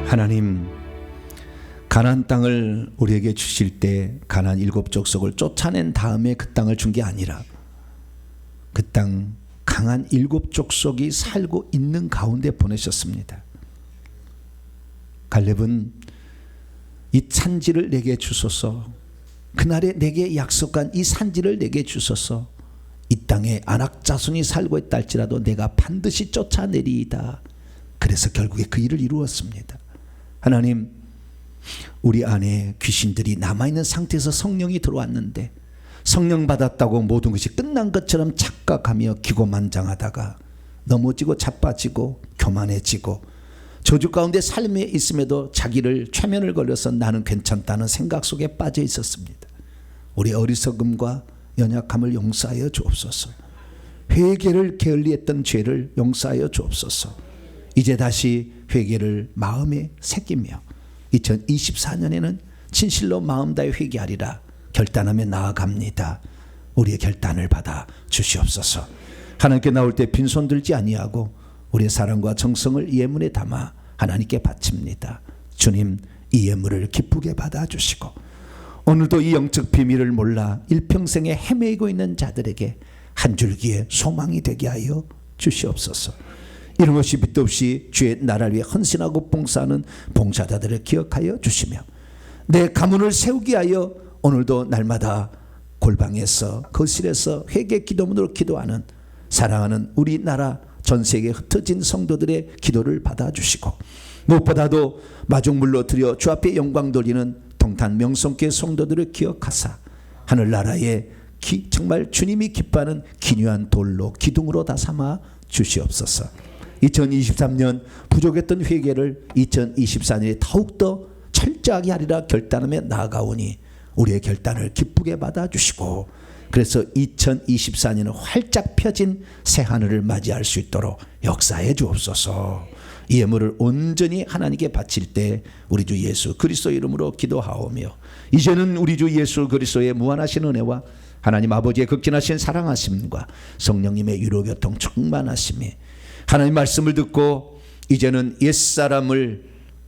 하나님, 가나안 땅을 우리에게 주실 때 가나안 7 족속을 쫓아낸 다음에 그 땅을 준 게 아니라 그 땅 강한 7 족속이 살고 있는 가운데 보내셨습니다. 갈렙은 이 산지를 내게 주소서, 그날에 내게 약속한 이 산지를 내게 주소서, 이 땅에 안악자손이 살고 있다 할지라도 내가 반드시 쫓아내리이다. 그래서 결국에 그 일을 이루었습니다. 하나님, 우리 안에 귀신들이 남아있는 상태에서 성령이 들어왔는데 성령 받았다고 모든 것이 끝난 것처럼 착각하며 기고만장하다가 넘어지고 자빠지고 교만해지고 저주 가운데 삶에 있음에도 자기를 최면을 걸려서 나는 괜찮다는 생각 속에 빠져 있었습니다. 우리 어리석음과 연약함을 용서하여 주옵소서. 회개를 게을리했던 죄를 용서하여 주옵소서. 이제 다시 회개를 마음에 새기며 2024년에는 진실로 마음 다해 회개하리라 결단하며 나아갑니다. 우리의 결단을 받아 주시옵소서. 하나님께 나올 때 빈손 들지 아니하고 우리의 사랑과 정성을 예물에 담아 하나님께 바칩니다. 주님, 이 예물을 기쁘게 받아주시고 오늘도 이 영적 비밀을 몰라 일평생에 헤매이고 있는 자들에게 한 줄기의 소망이 되게 하여 주시옵소서. 이런 것이 빛도 없이 주의 나라를 위해 헌신하고 봉사하는 봉사자들을 기억하여 주시며 내 가문을 세우게 하여 오늘도 날마다 골방에서 거실에서 회개 기도문으로 기도하는 사랑하는 우리나라 전 세계에 흩어진 성도들의 기도를 받아주시고 무엇보다도 마중물로 드려 주 앞에 영광 돌리는 동탄 명성교회 성도들을 기억하사 하늘나라에 정말 주님이 기뻐하는 기묘한 돌로 기둥으로 다 삼아 주시옵소서. 2023년 부족했던 회개를 2024년에 더욱더 철저하게 하리라 결단하며 나아가오니 우리의 결단을 기쁘게 받아주시고 그래서 2024년은 활짝 펴진 새하늘을 맞이할 수 있도록 역사해 주옵소서. 이 예물을 온전히 하나님께 바칠 때 우리 주 예수 그리스도 이름으로 기도하오며 이제는 우리 주 예수 그리스도의 무한하신 은혜와 하나님 아버지의 극진하신 사랑하심과 성령님의 유로교통 충만하심이 하나님 말씀을 듣고 이제는 옛사람을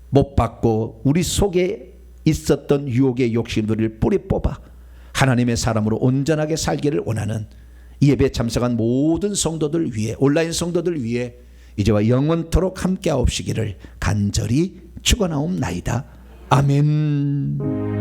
못 받고 우리 속에 있었던 유혹의 욕심들을 뿌리 뽑아 하나님의 사람으로 온전하게 살기를 원하는 이 예배에 참석한 모든 성도들 위해 온라인 성도들 위해 이제와 영원토록 함께하옵시기를 간절히 축원하옵나이다. 아멘.